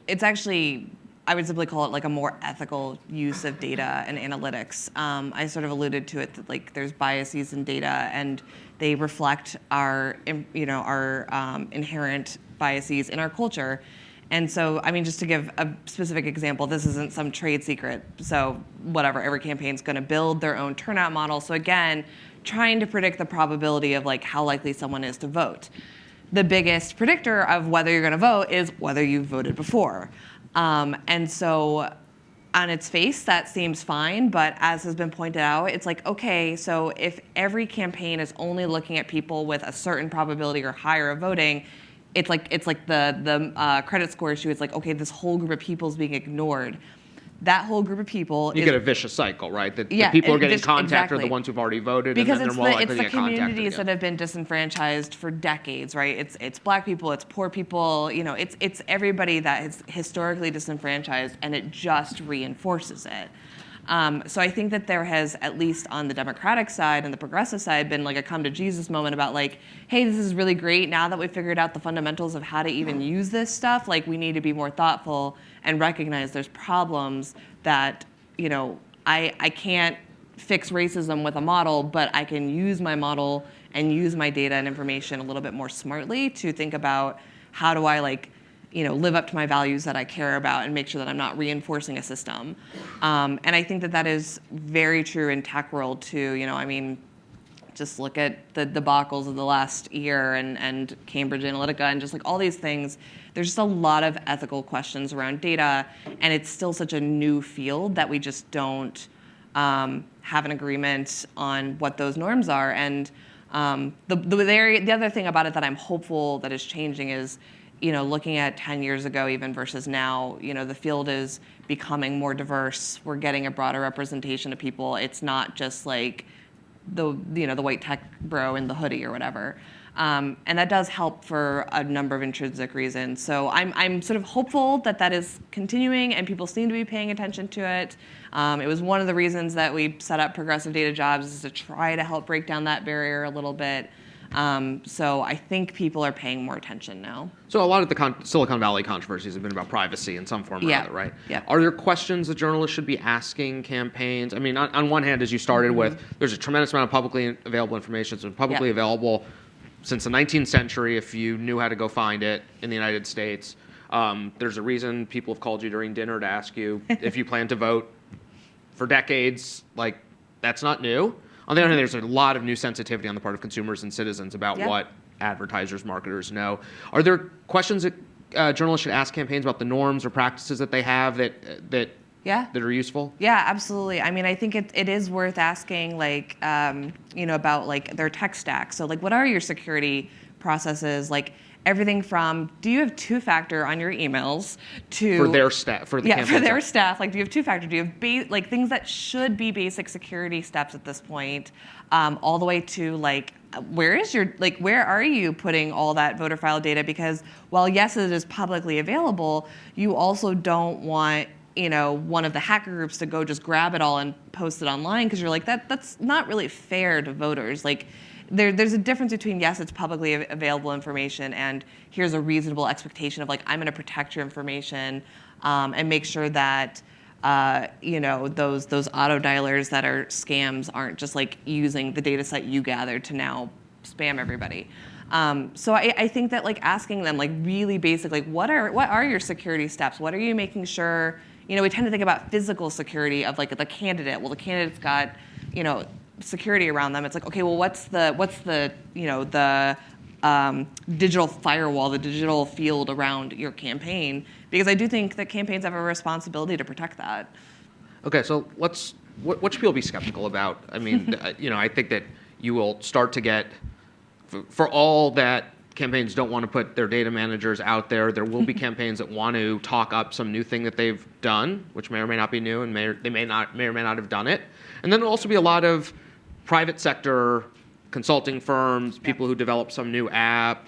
it's actually, I would simply call it like a more ethical use of data and analytics. I sort of alluded to it that like there's biases in data, and they reflect our inherent biases in our culture. And so, I mean, just to give a specific example, this isn't some trade secret. So whatever, every campaign's going to build their own turnout model. So again, trying to predict the probability of like how likely someone is to vote. The biggest predictor of whether you're going to vote is whether you've voted before. And so on its face, that seems fine. But as has been pointed out, it's like, okay, so if every campaign is only looking at people with a certain probability or higher of voting, it's like the credit score issue. It's like, okay, this whole group of people is being ignored. That whole group of people you get a vicious cycle, right? The people who are getting contacted are the ones who've already voted, because and then they're more likely to get contacted. It's the communities that have been disenfranchised for decades, right? It's Black people, it's poor people, it's everybody that is historically disenfranchised, and it just reinforces it. So I think that there has, at least on the Democratic side and the progressive side, been like a come to Jesus moment about like, hey, this is really great. Now that we've figured out the fundamentals of how to even use this stuff, like we need to be more thoughtful and recognize there's problems that, I can't fix racism with a model, but I can use my model and use my data and information a little bit more smartly to think about how do I live up to my values that I care about and make sure that I'm not reinforcing a system. And I think that is very true in tech world too. Just look at the debacles of the last year and Cambridge Analytica and just like all these things. There's just a lot of ethical questions around data, and it's still such a new field that we just don't have an agreement on what those norms are. And the other thing about it that I'm hopeful that is changing is, looking at 10 years ago even versus now, the field is becoming more diverse. We're getting a broader representation of people. It's not just like the white tech bro in the hoodie or whatever. And that does help for a number of intrinsic reasons. So I'm sort of hopeful that is continuing and people seem to be paying attention to it. It was one of the reasons that we set up Progressive Data Jobs, is to try to help break down that barrier a little bit. So I think people are paying more attention now. So a lot of the Silicon Valley controversies have been about privacy in some form or another, right? Yeah. Are there questions that journalists should be asking campaigns? I mean, on one hand, as you started with, there's a tremendous amount of publicly available information. It's been publicly available since the 19th century if you knew how to go find it in the United States. There's a reason people have called you during dinner to ask you if you plan to vote for decades. Like, that's not new. On the other hand, there's a lot of new sensitivity on the part of consumers and citizens about what advertisers, marketers know. Are there questions that journalists should ask campaigns about the norms or practices that they have that are useful? Yeah, absolutely. I mean, I think it is worth asking, about like their tech stack. So like, what are your security processes? Like everything from, do you have two-factor on your emails to for their staff, for their staff? Like, do you have two-factor? Do you have things that should be basic security steps at this point, all the way to like, where are you putting all that voter file data? Because while yes, it is publicly available, you also don't want one of the hacker groups to go just grab it all and post it online, because you're like, that's not really fair to voters. Like, there's a difference between, yes, it's publicly available information, and here's a reasonable expectation of like, I'm going to protect your information and make sure that those auto dialers that are scams aren't just like using the data set you gathered to now spam everybody. So I think that like asking them like really basic, like what are your security steps? What are you making sure we tend to think about physical security of like the candidate. Well, the candidate's got, security around them. It's like, okay, well, what's the digital firewall, the digital field around your campaign? Because I do think that campaigns have a responsibility to protect that. Okay, so what should people be skeptical about? I mean, I think that you will start to get, for all that campaigns don't want to put their data managers out there, there will be campaigns that want to talk up some new thing that they've done, which may or may not be new, and may or may not have done it. And then there'll also be a lot of private sector consulting firms, people who develop some new app,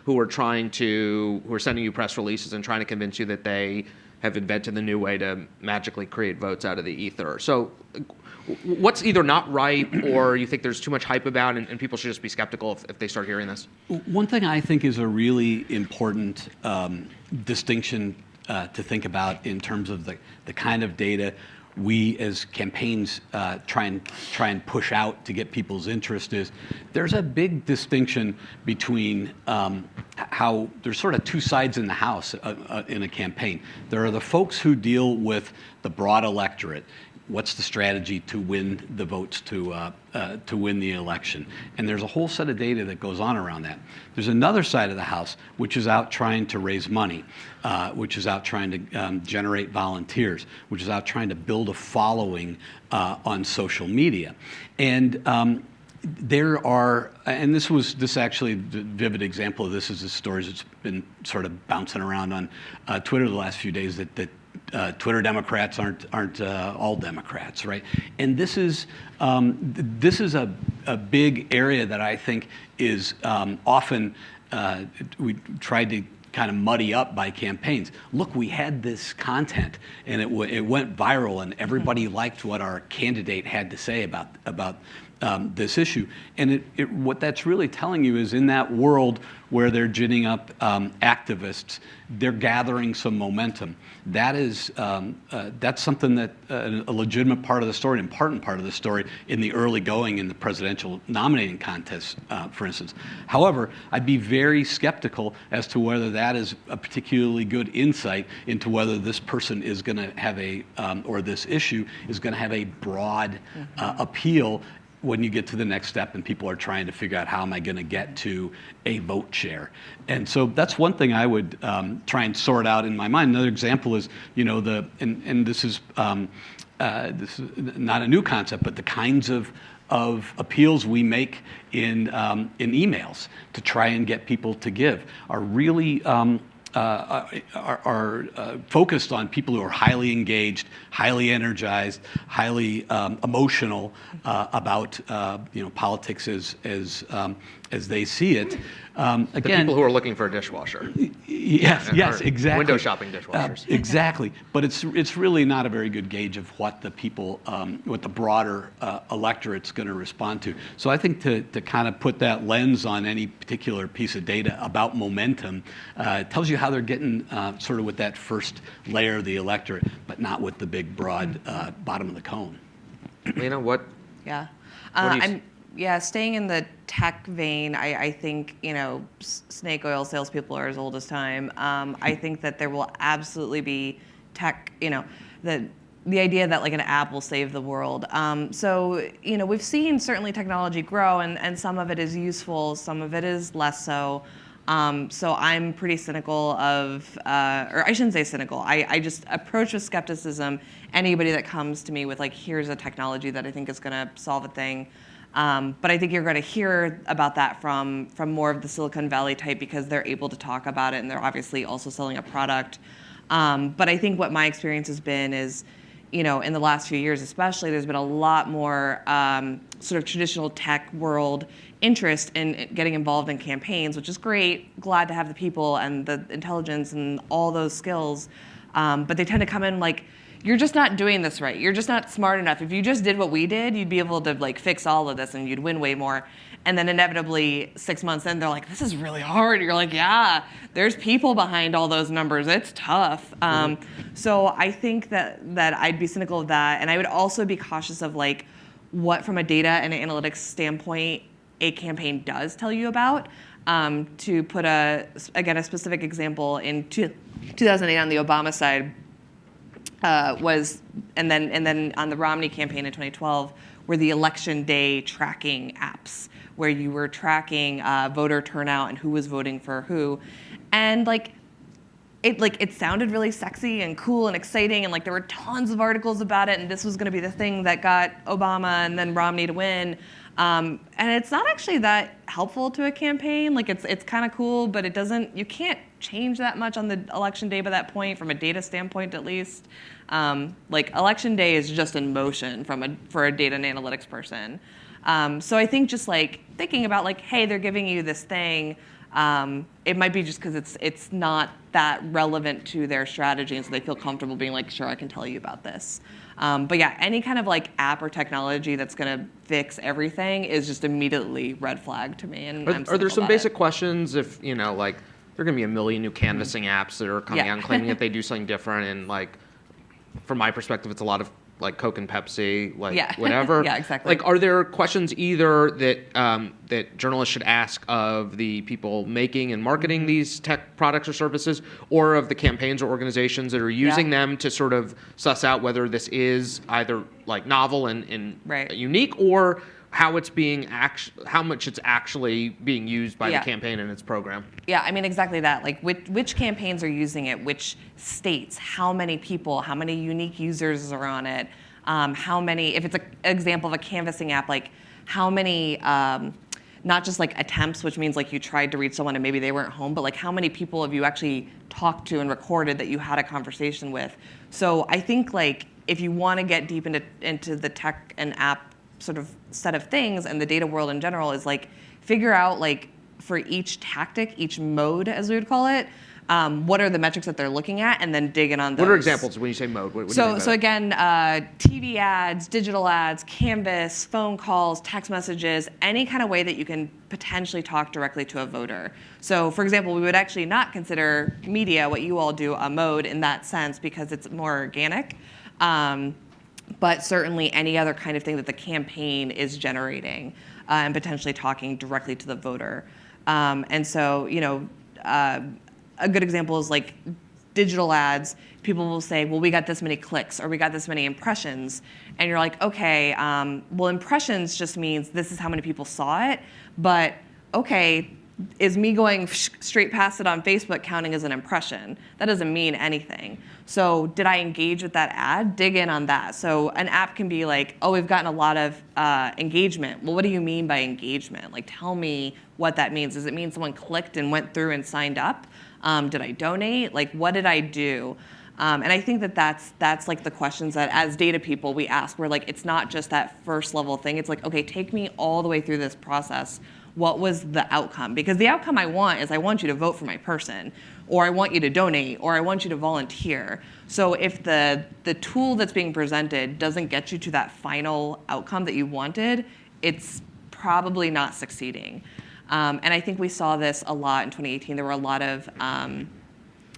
who are sending you press releases and trying to convince you that they have invented the new way to magically create votes out of the ether. So what's either not right, or you think there's too much hype about, and people should just be skeptical if they start hearing this? One thing I think is a really important distinction to think about in terms of the kind of data we as campaigns try and push out to get people's interest is there's a big distinction between how there's sort of two sides in the house in a campaign. There are the folks who deal with the broad electorate. What's the strategy to win the votes to win the election? And there's a whole set of data that goes on around that. There's another side of the house which is out trying to raise money, which is out trying to generate volunteers, which is out trying to build a following on social media. And there are, and this actually, the vivid example of this is the stories that's been sort of bouncing around on Twitter the last few days that Twitter Democrats aren't all Democrats, right? And this is a big area that I think is often we tried to kind of muddy up by campaigns. Look, we had this content, and it went viral, and everybody liked what our candidate had to say about this issue. And what that's really telling you is in that world where they're ginning up activists, they're gathering some momentum. That's something that a legitimate part of the story, an important part of the story in the early going in the presidential nominating contest, for instance. However, I'd be very skeptical as to whether that is a particularly good insight into whether this person is going to have or this issue is going to have a broad appeal when you get to the next step and people are trying to figure out how am I going to get to a vote share. And so that's one thing I would try and sort out in my mind. Another example is, and this is not a new concept, but the kinds of appeals we make in emails to try and get people to give are really are focused on people who are highly engaged, highly energized, highly emotional about politics as they see it. Again, the people who are looking for a dishwasher. Yes, exactly. Window shopping dishwashers. Exactly, but it's really not a very good gauge of what the people, what the broader electorate's going to respond to. So I think to kind of put that lens on any particular piece of data about momentum tells you how they're getting sort of with that first layer of the electorate, but not with the big broad bottom of the cone. Lena, what? Yeah. What do you staying in the tech vein, I think, snake oil salespeople are as old as time. I think that there will absolutely be tech, the idea that like an app will save the world. So, we've seen certainly technology grow, and some of it is useful, some of it is less so. So I'm pretty cynical of, or I shouldn't say cynical, I just approach with skepticism anybody that comes to me with like, here's a technology that I think is gonna solve a thing. But I think you're going to hear about that from more of the Silicon Valley type because they're able to talk about it and they're obviously also selling a product. But I think what my experience has been is, in the last few years especially, there's been a lot more sort of traditional tech world interest in getting involved in campaigns, which is great. Glad to have the people and the intelligence and all those skills. But they tend to come in like, you're just not doing this right. You're just not smart enough. If you just did what we did, you'd be able to like fix all of this and you'd win way more. And then inevitably 6 months in, they're like, this is really hard. You're like, yeah, there's people behind all those numbers. It's tough. So I think that I'd be cynical of that. And I would also be cautious of like what from a data and an analytics standpoint a campaign does tell you about. To put a specific example, in 2008 on the Obama side, and then on the Romney campaign in 2012 were the election day tracking apps, where you were tracking voter turnout and who was voting for who, and it sounded really sexy and cool and exciting, and there were tons of articles about it, and this was going to be the thing that got Obama and then Romney to win. And it's not actually that helpful to a campaign. It's kind of cool, but you can't change that much on the election day by that point, from a data standpoint at least. Election day is just in motion for a data and analytics person. So I think just thinking about hey, they're giving you this thing. It might be just because it's not that relevant to their strategy, and so they feel comfortable being sure, I can tell you about this. But yeah, any kind of app or technology that's going to fix everything is just immediately red flag to me. And are there some basic questions if there are going to be a million new canvassing apps that are coming out and claiming that they do something different, and from my perspective, it's a lot of Coke and Pepsi, whatever. Yeah, exactly. Are there questions either that journalists should ask of the people making and marketing these tech products or services, or of the campaigns or organizations that are using them to sort of suss out whether this is either novel and unique, or how much it's actually being used by the campaign and its program? Yeah, I mean, exactly that. Which campaigns are using it, which states, how many people, how many unique users are on it, how many, if it's an example of a canvassing app, how many, not just attempts, which means you tried to reach someone and maybe they weren't home, but how many people have you actually talked to and recorded that you had a conversation with? So I think if you want to get deep into the tech and app sort of set of things, and the data world in general, is figure out for each tactic, each mode as we would call it, what are the metrics that they're looking at, and then dig in on those. What are examples when you say mode? What do you mean by so that? Again, TV ads, digital ads, Canvas, phone calls, text messages, any kind of way that you can potentially talk directly to a voter. So for example, we would actually not consider media, what you all do, a mode in that sense, because it's more organic. But certainly any other kind of thing that the campaign is generating and potentially talking directly to the voter. And so, a good example is digital ads. People will say, well, we got this many clicks, or we got this many impressions. And you're okay, well, impressions just means this is how many people saw it. But okay, is me going straight past it on Facebook counting as an impression? That doesn't mean anything. So did I engage with that ad? Dig in on that. So an app can be oh, we've gotten a lot of engagement. Well, what do you mean by engagement? Tell me what that means. Does it mean someone clicked and went through and signed up? Did I donate? What did I do? And I think that's the questions that as data people we ask. We're it's not just that first level thing. It's okay, take me all the way through this process. What was the outcome? Because the outcome I want you to vote for my person, or I want you to donate, or I want you to volunteer. So if the tool that's being presented doesn't get you to that final outcome that you wanted, it's probably not succeeding. And I think we saw this a lot in 2018. There were a lot of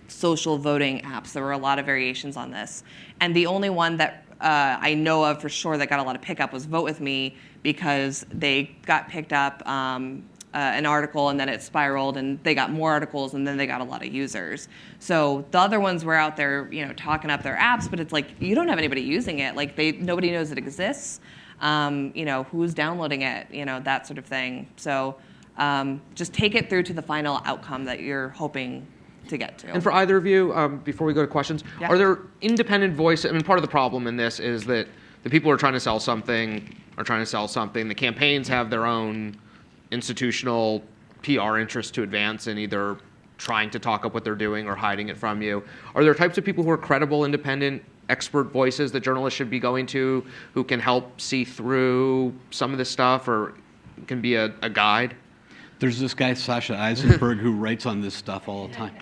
social voting apps. There were a lot of variations on this. And the only one that I know of for sure that got a lot of pickup was Vote With Me, because they got picked up an article, and then it spiraled, and they got more articles, and then they got a lot of users. So the other ones were out there, talking up their apps, but it's you don't have anybody using it. Nobody knows it exists. Who's downloading it? That sort of thing. So just take it through to the final outcome that you're hoping to get to. And for either of you, before we go to questions, are there independent voices? I mean, part of the problem in this is that the people who are trying to sell something are trying to sell something. The campaigns have their own institutional PR interest to advance in either trying to talk up what they're doing or hiding it from you. Are there types of people who are credible, independent, expert voices that journalists should be going to, who can help see through some of this stuff, or can be a guide? There's this guy, Sasha Issenberg, who writes on this stuff all the time.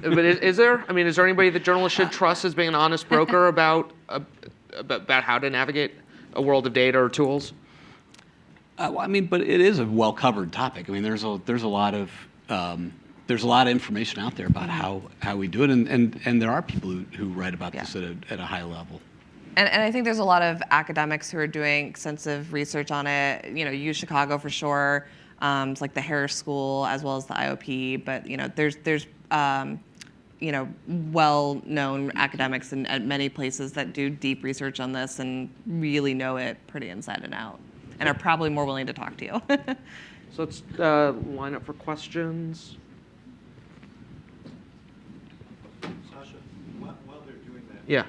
But is there? I mean, is there anybody that journalists should trust as being an honest broker about how to navigate a world of data or tools? But it is a well-covered topic. I mean, there's a lot of information out there about how we do it, and there are people who write about this at a high level. And I think there's a lot of academics who are doing extensive research on it. U Chicago for sure. It's the Harris School as well as the IOP. But there's well-known academics at many places that do deep research on this and really know it pretty inside and out, and are probably more willing to talk to you. So let's line up for questions. Sasha, while they're doing that, Yeah.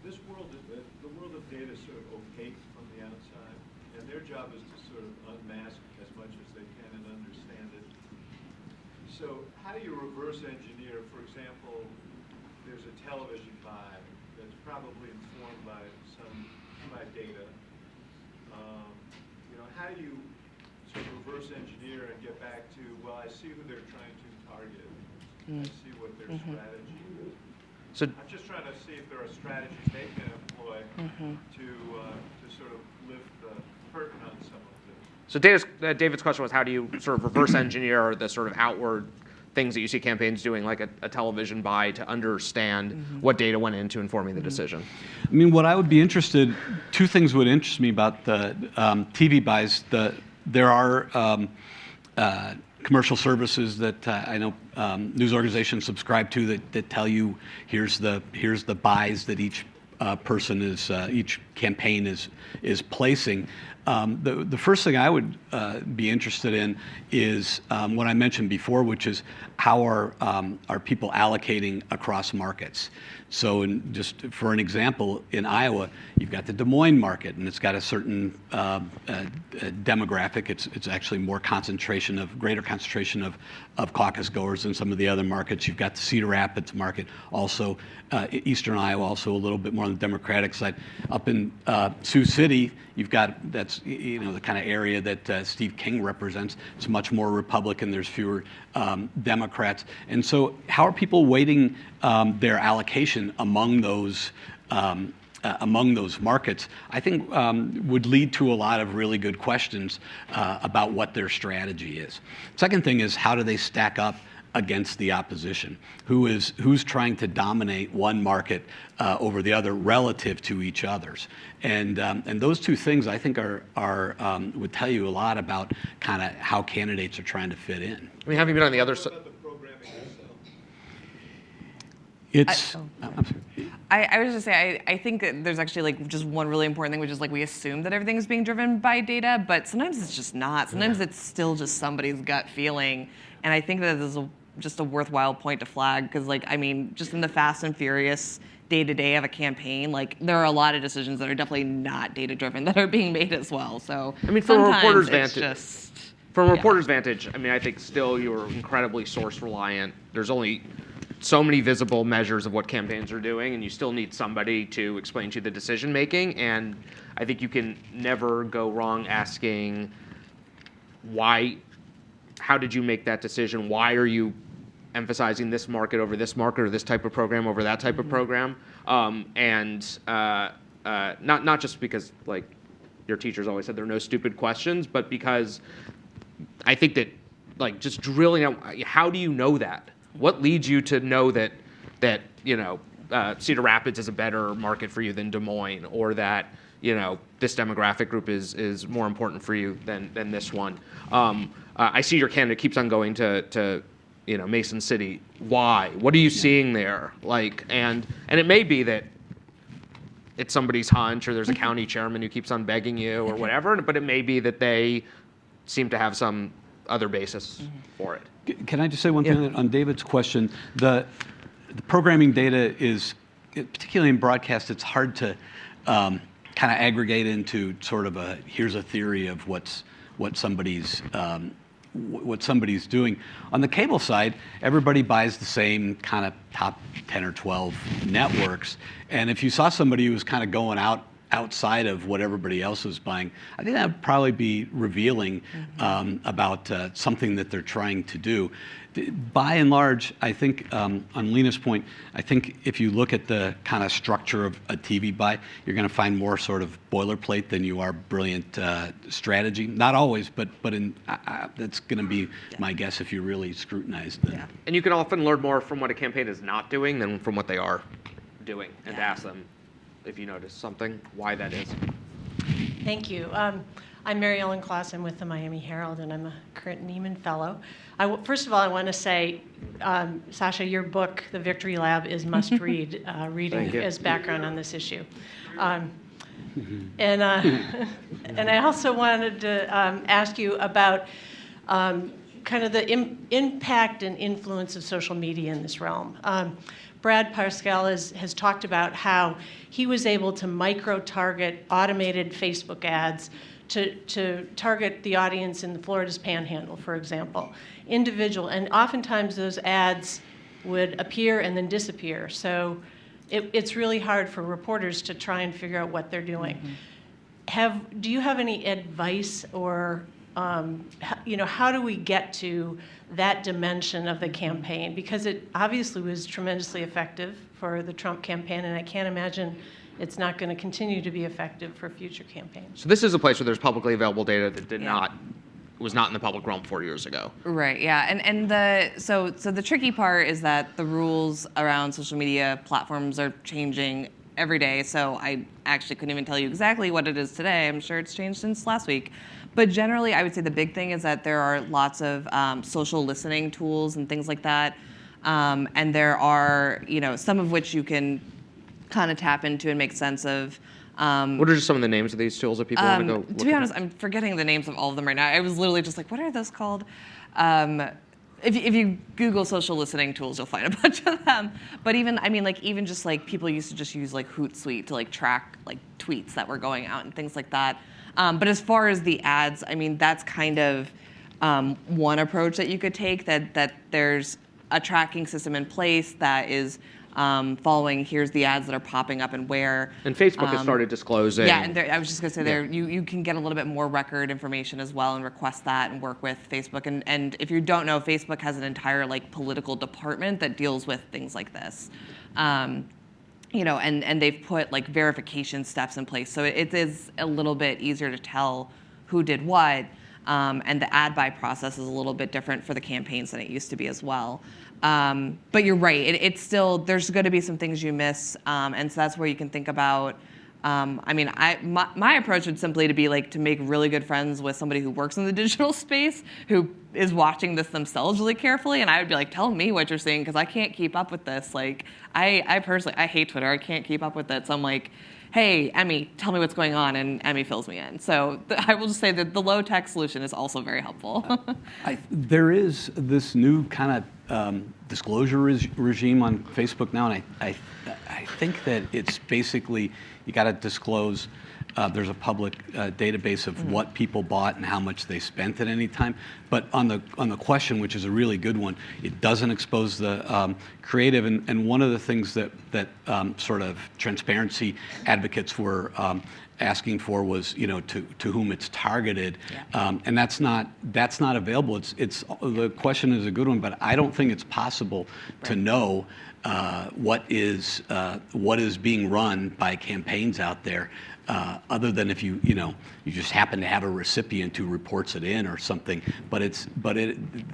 this world, the world of data is sort of opaque from the outside, and their job is to sort of unmask as much as they can and understand it. So how do you reverse engineer, for example, there's a television buy that's probably informed by data. How do you sort of reverse engineer and get back to, well, I see who they're trying to target. I see what their strategy is. So I'm just trying to see if there are strategies they can employ to sort of lift the curtain on some of this. So David's question was, how do you sort of reverse engineer the sort of outward things that you see campaigns doing, like a television buy, to understand what data went into informing the decision? I mean, what I would be interested, two things would interest me about the TV buys. There are commercial services that I know news organizations subscribe to that tell you here's the buys that each person is each campaign is placing. The first thing I would be interested in is what I mentioned before, which is how are people allocating across markets. So just for an example, in Iowa, you've got the Des Moines market, and it's got a certain demographic. It's actually greater concentration of caucus goers than some of the other markets. You've got the Cedar Rapids market, also Eastern Iowa, also a little bit more on the Democratic side. Up in Sioux City, you've got that's the kind of area that Steve King represents. It's much more Republican. There's fewer Democrats, and so how are people weighting their allocation among those markets? I think would lead to a lot of really good questions about what their strategy is. Second thing is, how do they stack up against the opposition? Who's trying to dominate one market over the other relative to each other's? And those two things, I think, are would tell you a lot about kind of how candidates are trying to fit in. I mean, having been on the other side. What about the programming itself? I'm sorry. I was just say I think that there's actually just one really important thing, which is we assume that everything's being driven by data, but sometimes it's just not. Sometimes it's still just somebody's gut feeling, and I think that this is just a worthwhile point to flag, because just in the fast and furious day-to-day of a campaign, there are a lot of decisions that are definitely not data-driven that are being made as well. So I mean, from a reporter's it's vantage, just, from a reporter's vantage, I mean, I think still you're incredibly source reliant. There's only so many visible measures of what campaigns are doing, and you still need somebody to explain to you the decision making. And I think you can never go wrong asking why. How did you make that decision? Why are you emphasizing this market over this market, or this type of program over that type of program? Not just because your teachers always said there are no stupid questions, but because I think that just drilling out, how do you know that? What leads you to know that Cedar Rapids is a better market for you than Des Moines, or that this demographic group is more important for you than this one? I see your candidate keeps on going to Mason City. Why? What are you seeing there? And it may be that it's somebody's hunch, or there's a county chairman who keeps on begging you, or whatever. But it may be that they seem to have some other basis for it. Can I just say one thing on David's question? The programming data is, particularly in broadcast, it's hard to kind of aggregate into sort of here's a theory of what somebody's doing. On the cable side, everybody buys the same kind of top 10 or 12 networks, and if you saw somebody who was kind of going outside of what everybody else was buying, I think that would probably be revealing about something that they're trying to do. By and large, I think, on Lena's point, I think if you look at the kind of structure of a TV buy, you're going to find more sort of boilerplate than you are brilliant strategy. Not always, but that's going to be my guess if you really scrutinize them. Yeah. And you can often learn more from what a campaign is not doing than from what they are doing, and to ask them, if you notice something, why that is. Thank you. I'm Mary Ellen Kloss. I'm with the Miami Herald, and I'm a current Neiman Fellow. First of all, I want to say, Sasha, your book, The Victory Lab, is must-read reading as background on this issue. And I also wanted to ask you about kind of the impact and influence of social media in this realm. Brad Pascal has talked about how he was able to micro-target automated Facebook ads to target the audience in the Florida's Panhandle, for example. And oftentimes those ads would appear and then disappear. So it's really hard for reporters to try and figure out what they're doing. Do you have any advice or how do we get to that dimension of the campaign? Because it obviously was tremendously effective for the Trump campaign, and I can't imagine it's not going to continue to be effective for future campaigns. So this is a place where there's publicly available data that was not in the public realm 4 years ago. Right. Yeah. And so the tricky part is that the rules around social media platforms are changing every day. So I actually couldn't even tell you exactly what it is today. I'm sure it's changed since last week. But generally, I would say the big thing is that there are lots of social listening tools and things like that. And there are, some of which you can kind of tap into and make sense of. What are just some of the names of these tools that people want to go? To be honest, I'm forgetting the names of all of them right now. I was literally just like, what are those called? If you Google social listening tools, you'll find a bunch of them. But even just like people used to just use like Hootsuite to like track like tweets that were going out and things like that. But as far as the ads, that's kind of one approach that you could take. That there's a tracking system in place that is following. Here's the ads that are popping up and where. And Facebook has started disclosing. Yeah, and I was just going to say you can get a little bit more record information as well and request that and work with Facebook. And if you don't know, Facebook has an entire like political department that deals with things like this. And they've put like verification steps in place. So it is a little bit easier to tell who did what. And the ad buy process is a little bit different for the campaigns than it used to be as well. But you're right. It's still, there's going to be some things you miss. And so that's where you can think about, my approach would simply to be like to make really good friends with somebody who works in the digital space, who is watching this themselves really carefully. And I would be like, tell me what you're seeing, because I can't keep up with this. Like, I personally, I hate Twitter. I can't keep up with it. So I'm like, hey, Emmy, tell me what's going on, and Emmy fills me in. So I will just say that the low-tech solution is also very helpful. There is this new kind of disclosure regime on Facebook now, and I think that it's basically you got to disclose. There's a public database of what people bought and how much they spent at any time. But on the question, which is a really good one, it doesn't expose the creative. And one of the things that sort of transparency advocates were asking for was, to whom it's targeted, and that's not available. It's the question is a good one, but I don't think it's possible to know what is being run by campaigns out there. Other than if you just happen to have a recipient who reports it in or something, but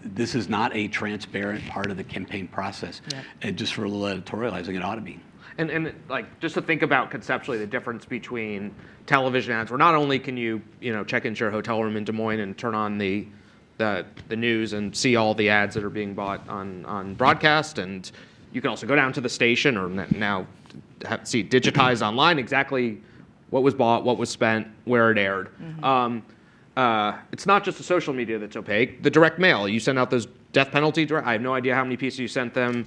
this is not a transparent part of the campaign process. And just for a little editorializing, it ought to be. And like just to think about conceptually the difference between television ads, where not only can you check into your hotel room in Des Moines and turn on the news and see all the ads that are being bought on broadcast, and you can also go down to the station or now see digitized online exactly what was bought, what was spent, where it aired. It's not just the social media that's opaque. The direct mail, you send out those death penalty. I have no idea how many pieces you sent them,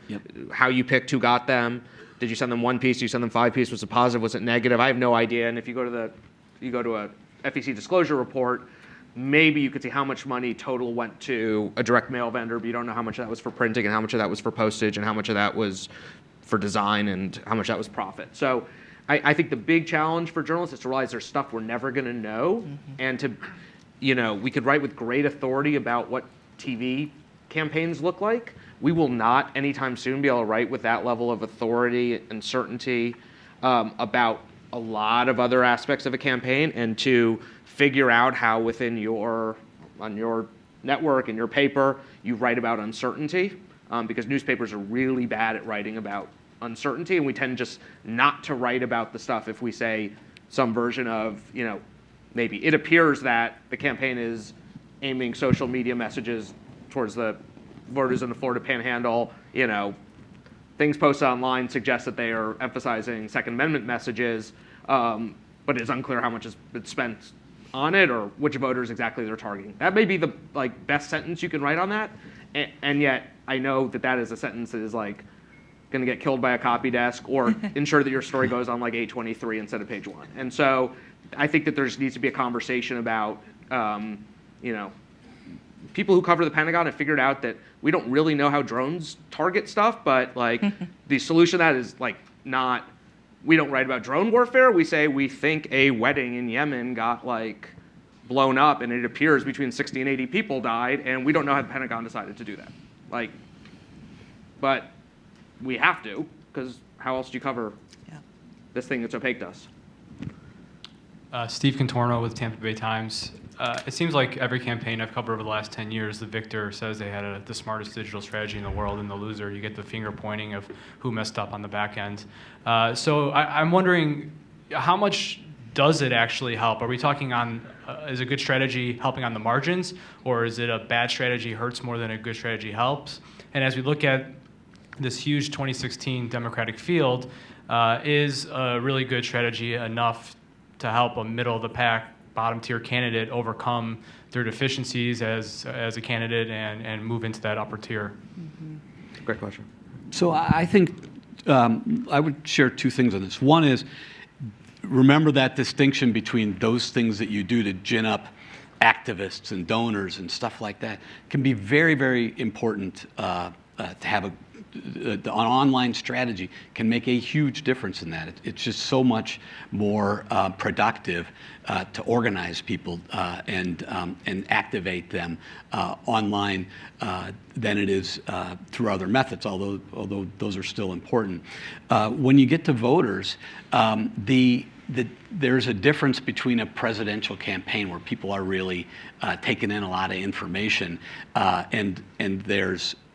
how you picked who got them. Did you send them one piece? Did you send them 5 pieces? Was it positive? Was it negative? I have no idea. And if you go to a FEC disclosure report, maybe you could see how much money total went to a direct mail vendor, but you don't know how much of that was for printing and how much of that was for postage and how much of that was for design and how much that was profit. So I think the big challenge for journalists is to realize there's stuff we're never going to know, and to, we could write with great authority about what TV campaigns look like. We will not anytime soon be able to write with that level of authority and certainty about a lot of other aspects of a campaign, and to figure out how on your network and your paper you write about uncertainty, because newspapers are really bad at writing about uncertainty, and we tend just not to write about the stuff if we say some version of maybe. It appears that the campaign is aiming social media messages towards the voters in the Florida Panhandle. Things posted online suggest that they are emphasizing Second Amendment messages, but it's unclear how much has been spent on it or which voters exactly they're targeting. That may be the best sentence you can write on that, and yet I know that is a sentence that is going to get killed by a copy desk or ensure that your story goes on 823 instead of page 1. And so I think that there just needs to be a conversation about people who cover the Pentagon have figured out that we don't really know how drones target stuff, but the solution to that is not, we don't write about drone warfare. We say we think a wedding in Yemen got blown up and it appears between 60 and 80 people died, and we don't know how the Pentagon decided to do that. But we have to, because how else do you cover this thing that's opaque to us? Steve Contorno with Tampa Bay Times. It seems like every campaign I've covered over the last 10 years, the victor says they had the smartest digital strategy in the world, and the loser, you get the finger pointing of who messed up on the back end. So I'm wondering, how much does it actually help? Are we talking on, is a good strategy helping on the margins, or is it a bad strategy hurts more than a good strategy helps? And as we look at this huge 2016 Democratic field, is a really good strategy enough to help a middle-of-the-pack, bottom-tier candidate overcome their deficiencies as a candidate and move into that upper tier? Mm-hmm. Great question. So I think I would share two things on this. One is, remember that distinction between those things that you do to gin up activists and donors and stuff like that can be very, very important to have an online strategy can make a huge difference in that. It's just so much more productive to organize people and activate them online than it is through other methods, although those are still important. When you get to voters, there's a difference between a presidential campaign where people are really taking in a lot of information and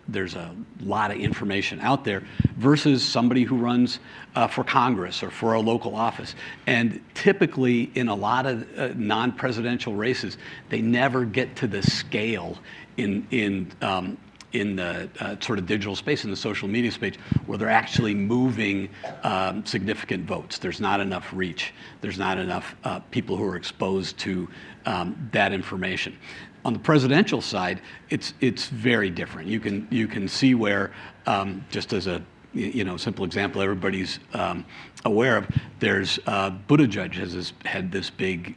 there's a lot of information out there versus somebody who runs for Congress or for a local office. And typically in a lot of non-presidential races, they never get to the scale in the sort of digital space, in the social media space, where they're actually moving significant votes. There's not enough reach. There's not enough people who are exposed to that information. On the presidential side, it's very different. You can see where, just as a simple example, everybody's aware of. There's Buttigieg has had this big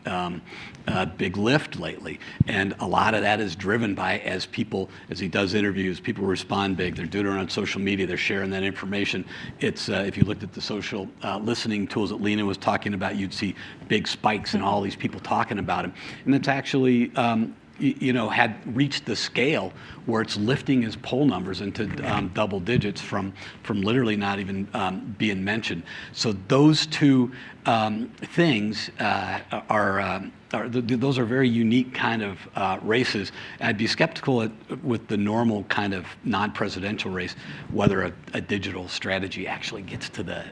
lift lately, and a lot of that is driven by as he does interviews, people respond big. They're doing it on social media. They're sharing that information. It's if you looked at the social listening tools that Lena was talking about, you'd see big spikes in all these people talking about him, and it's actually. Had reached the scale where it's lifting his poll numbers into double digits from literally not even being mentioned. So those two things those are very unique kind of races. I'd be skeptical with the normal kind of non-presidential race whether a digital strategy actually gets to the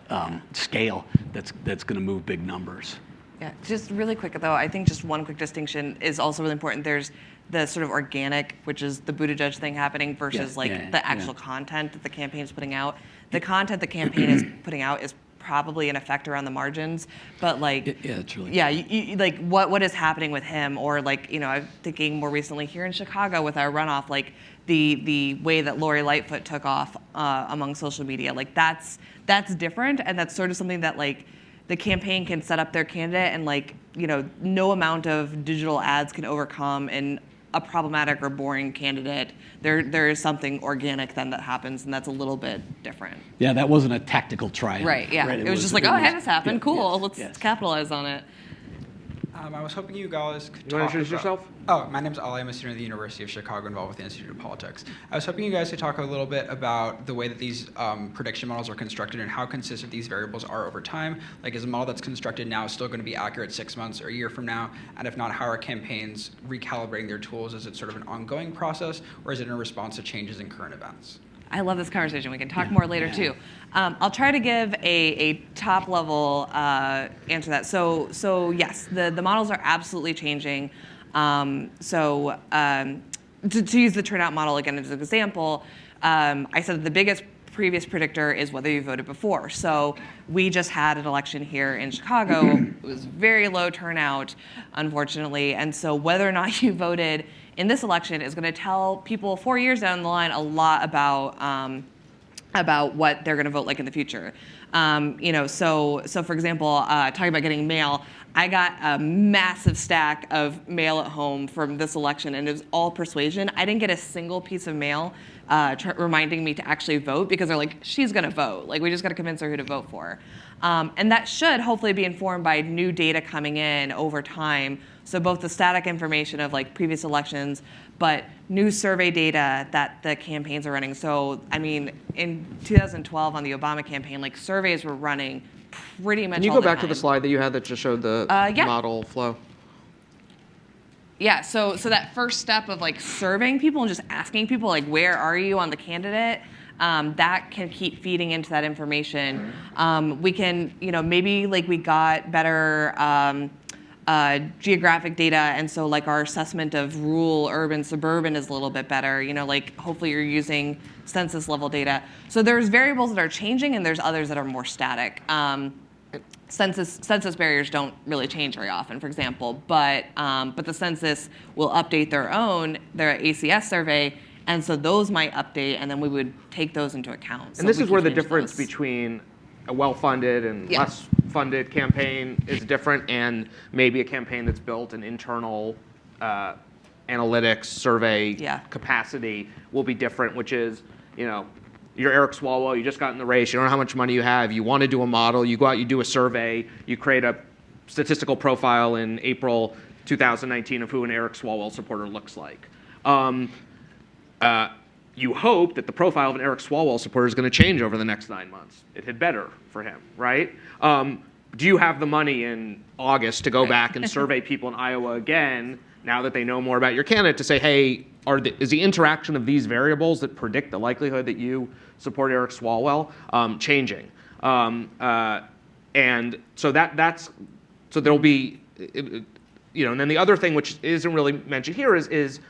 scale that's going to move big numbers. Yeah, just really quick though, I think just one quick distinction is also really important. There's the sort of organic, which is the Buttigieg thing happening, versus the actual content that the campaign is putting out. The content the campaign is putting out is probably an effect around the margins, but it's really what is happening with him, or I'm thinking more recently here in Chicago with our runoff, the way that Lori Lightfoot took off among social media, that's different, and that's sort of something that the campaign can set up their candidate, and no amount of digital ads can overcome in a problematic or boring candidate. There is something organic then that happens, and that's a little bit different. Yeah, that wasn't a tactical triumph. Right. Yeah. It was just hey, this happened. Cool. Let's capitalize on it. I was hoping you guys could You want to introduce yourself? Oh, my name's Ali. I'm a student at the University of Chicago involved with the Institute of Politics. I was hoping you guys could talk a little bit about the way that these prediction models are constructed and how consistent these variables are over time. Is a model that's constructed now still going to be accurate 6 months or a year from now? And if not, how are campaigns recalibrating their tools? Is it sort of an ongoing process, or is it in response to changes in current events? I love this conversation. We can talk more later too. I'll try to give a top level answer to that. So yes, the models are absolutely changing. To use the turnout model again as an example, I said that the biggest previous predictor is whether you voted before. So we just had an election here in Chicago. It was very low turnout, unfortunately. And so whether or not you voted in this election is going to tell people 4 years down the line a lot about what they're going to vote like in the future. So for example, talking about getting mail, I got a massive stack of mail at home from this election, and it was all persuasion. I didn't get a single piece of mail reminding me to actually vote, because they're like, she's going to vote. Like, we just got to convince her who to vote for. And that should hopefully be informed by new data coming in over time. So both the static information of like previous elections, but new survey data that the campaigns are running. So, I mean, in 2012 on the Obama campaign, like surveys were running pretty much all the time. Can you go back to the slide that you had that just showed the model flow? Yeah, so that first step of like surveying people and just asking people like, where are you on the candidate? That can keep feeding into that information. We can, maybe like we got better geographic data, and so like our assessment of rural, urban, suburban is a little bit better. Like hopefully you're using census level data. So there's variables that are changing, and there's others that are more static. Census barriers don't really change very often, for example, but the census will update their ACS survey, and so those might update, and then we would take those into account. And this is where the difference between a well-funded and less funded campaign is different, and maybe a campaign that's built an internal analytics survey capacity will be different, which is, you're Eric Swalwell, you just got in the race, you don't know how much money you have, you want to do a model, you go out, you do a survey, you create a statistical profile in April 2019 of who an Eric Swalwell supporter looks like. You hope that the profile of an Eric Swalwell supporter is going to change over the next 9 months. It had better for him, right? Do you have the money in August to go back and survey people in Iowa again, now that they know more about your candidate, to say, hey, is the interaction of these variables that predict the likelihood that you support Eric Swalwell changing? And so so there'll be, and then the other thing which isn't really mentioned here is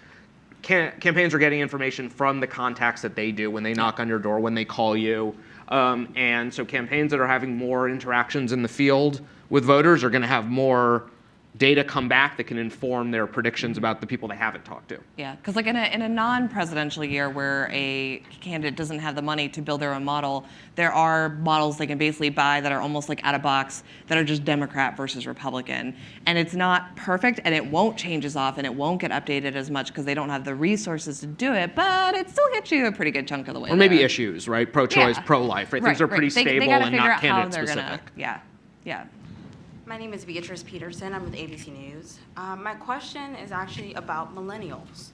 campaigns are getting information from the contacts that they do when they knock on your door, when they call you. And so campaigns that are having more interactions in the field with voters are going to have more data come back that can inform their predictions about the people they haven't talked to. Yeah, because like in a non-presidential year where a candidate doesn't have the money to build their own model, there are models they can basically buy that are almost like out of box, that are just Democrat versus Republican. And it's not perfect, and it won't change as often, it won't get updated as much because they don't have the resources to do it, but it still gets you a pretty good chunk of the way. Or maybe issues, right? Pro-choice, pro-life, right? Things are pretty stable and not candidate-specific. Yeah. My name is Beatrice Peterson. I'm with ABC News. My question is actually about millennials.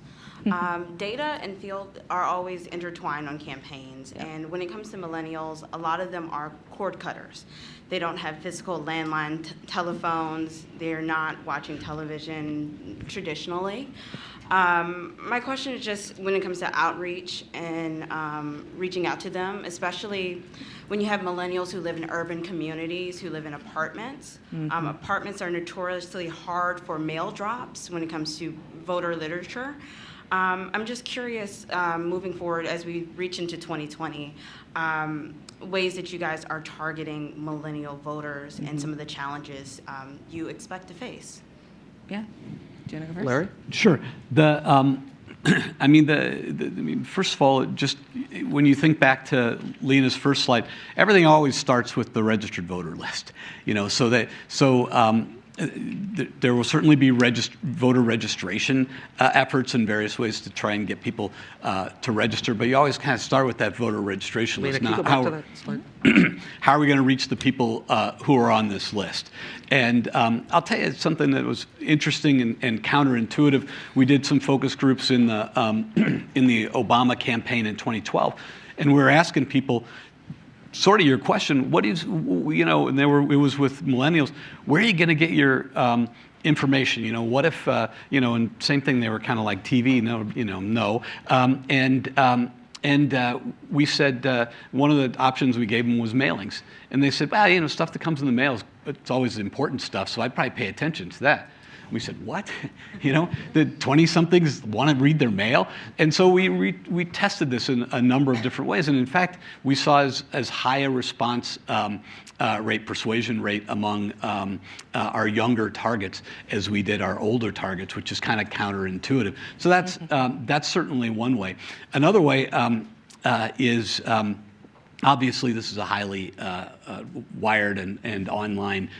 Data and field are always intertwined on campaigns, and when it comes to millennials, a lot of them are cord cutters. They don't have physical landline telephones. They're not watching television traditionally. My question is just when it comes to outreach and reaching out to them, especially when you have millennials who live in urban communities, who live in apartments. Apartments are notoriously hard for mail drops when it comes to voter literature. I'm just curious, moving forward as we reach into 2020, ways that you guys are targeting millennial voters and some of the challenges you expect to face. Yeah. Do you want to go first? Larry? Sure. First of all, just when you think back to Lena's first slide, everything always starts with the registered voter list. There will certainly be voter registration efforts in various ways to try and get people to register, but you always kind of start with that voter registration list. Lena, can you go back to that slide? How are we going to reach the people who are on this list? And I'll tell you something that was interesting and counterintuitive. We did some focus groups in the Obama campaign in 2012, and we were asking people, sort of your question, what is, and it was with millennials, where are you going to get your information? What if, and same thing, they were kind of like TV, no. we said one of the options we gave them was mailings. And they said, well, stuff that comes in the mail, it's always important stuff, so I'd probably pay attention to that. We said, what? The 20-somethings want to read their mail? And so we tested this in a number of different ways. And in fact, we saw as high a response rate, persuasion rate among our younger targets as we did our older targets, which is kind of counterintuitive. So that's certainly one way. Another way is obviously this is a highly wired and online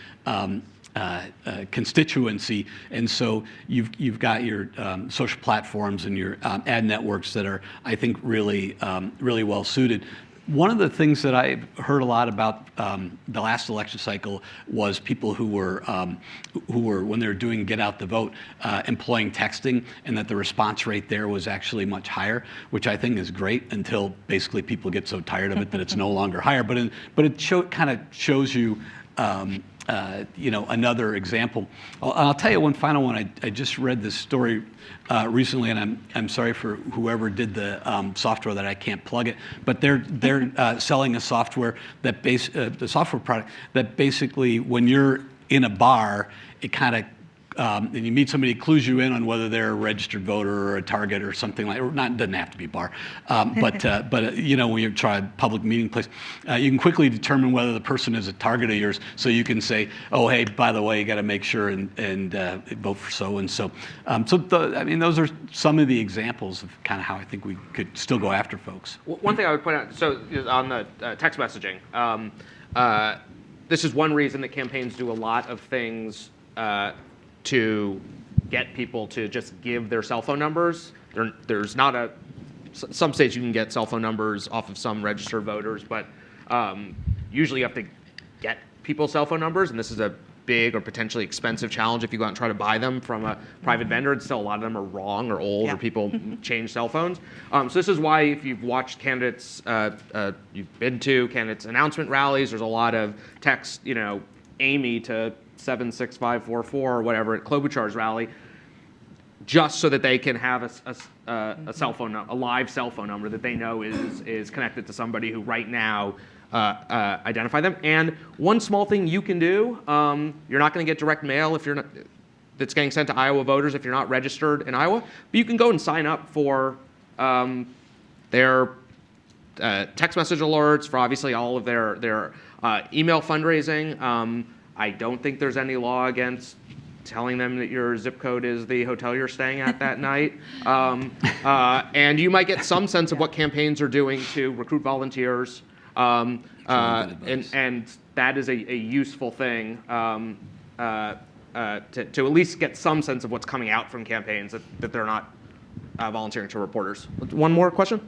constituency, and so you've got your social platforms and your ad networks that are, I think, really well suited. One of the things that I've heard a lot about the last election cycle was people who were when they were doing get out the vote, employing texting, and that the response rate there was actually much higher, which I think is great until basically people get so tired of it that it's no longer higher. But it kind of shows you. Another example. I'll tell you one final one. I just read this story recently, and I'm sorry for whoever did the software that I can't plug it, but they're selling a software that the software product that basically when you're in a bar, it kind of and you meet somebody, it clues you in on whether they're a registered voter or a target or something like, or not, doesn't have to be a bar, but when you try a public meeting place, you can quickly determine whether the person is a target of yours. So you can say, oh, hey, by the way, you got to make sure and vote for so and so. Those are some of the examples of kind of how I think we could still go after folks. One thing I would point out, so on the text messaging, this is one reason that campaigns do a lot of things to get people to just give their cell phone numbers. There's not some states you can get cell phone numbers off of some registered voters, but usually you have to get people's cell phone numbers, and this is a big or potentially expensive challenge if you go out and try to buy them from a private vendor, and still a lot of them are wrong or old, or people change cell phones. So this is why if you've watched candidates, you've been to candidates announcement rallies, there's a lot of text, Amy to 76544 or whatever at Klobuchar's rally, just so that they can have a cell phone, a live cell phone number that they know is connected to somebody who right now identify them. And one small thing you can do, you're not going to get direct mail if you're not, that's getting sent to Iowa voters if you're not registered in Iowa, but you can go and sign up for their text message alerts, for obviously all of their email fundraising. I don't think there's any law against telling them that your zip code is the hotel you're staying at that night. And you might get some sense of what campaigns are doing to recruit volunteers. And that is a useful thing to at least get some sense of what's coming out from campaigns, that they're not volunteering to reporters. One more question?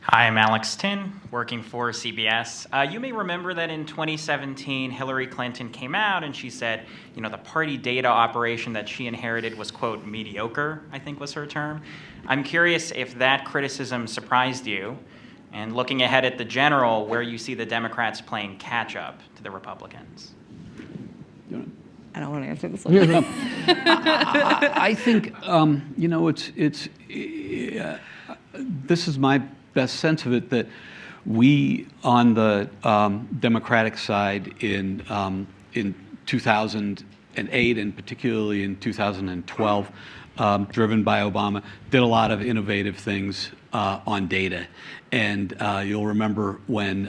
Hi, I'm Alex Tin, working for CBS. You may remember that in 2017, Hillary Clinton came out and she said, the party data operation that she inherited was, quote, mediocre, I think was her term. I'm curious if that criticism surprised you, and looking ahead at the general, where you see the Democrats playing catch up to the Republicans. I don't want to answer this one. I think, this is my best sense of it, that we on the Democratic side in 2008 and particularly in 2012, driven by Obama, did a lot of innovative things on data. And you'll remember when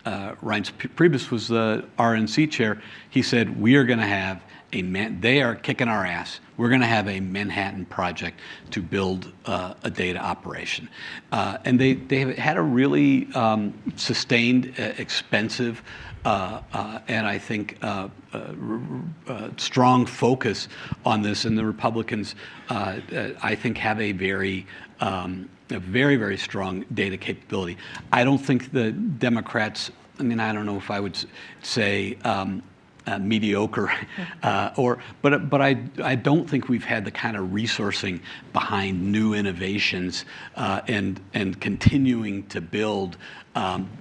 Reince Priebus was the RNC chair, he said, we are going to have they are kicking our ass. We're going to have a Manhattan Project to build a data operation. And they have had a really sustained, expensive, and I think strong focus on this. And the Republicans, I think, have a very, very strong data capability. I don't think the Democrats, I don't know if I would say mediocre, but I don't think we've had the kind of resourcing behind new innovations and continuing to build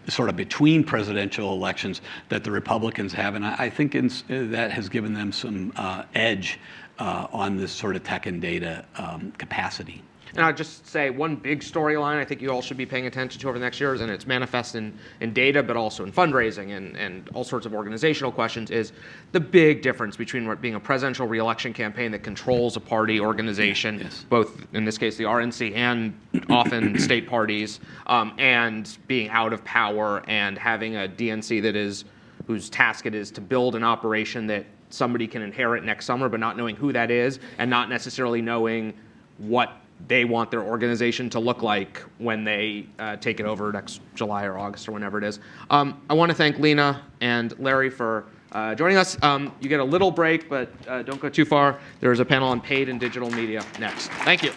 sort of between presidential elections that the Republicans have, and I think that has given them some edge on this sort of tech and data capacity. And I'll just say one big storyline I think you all should be paying attention to over the next years, and it's manifest in data, but also in fundraising and all sorts of organizational questions, is the big difference between being a presidential reelection campaign that controls a party organization, Yes. both in this case the RNC and often state parties, and being out of power and having a DNC that is, whose task it is to build an operation that somebody can inherit next summer, but not knowing who that is and not necessarily knowing what they want their organization to look like when they take it over next July or August or whenever it is. I want to thank Lena and Larry for joining us. You get a little break, but don't go too far. There's a panel on paid and digital media next. Thank you.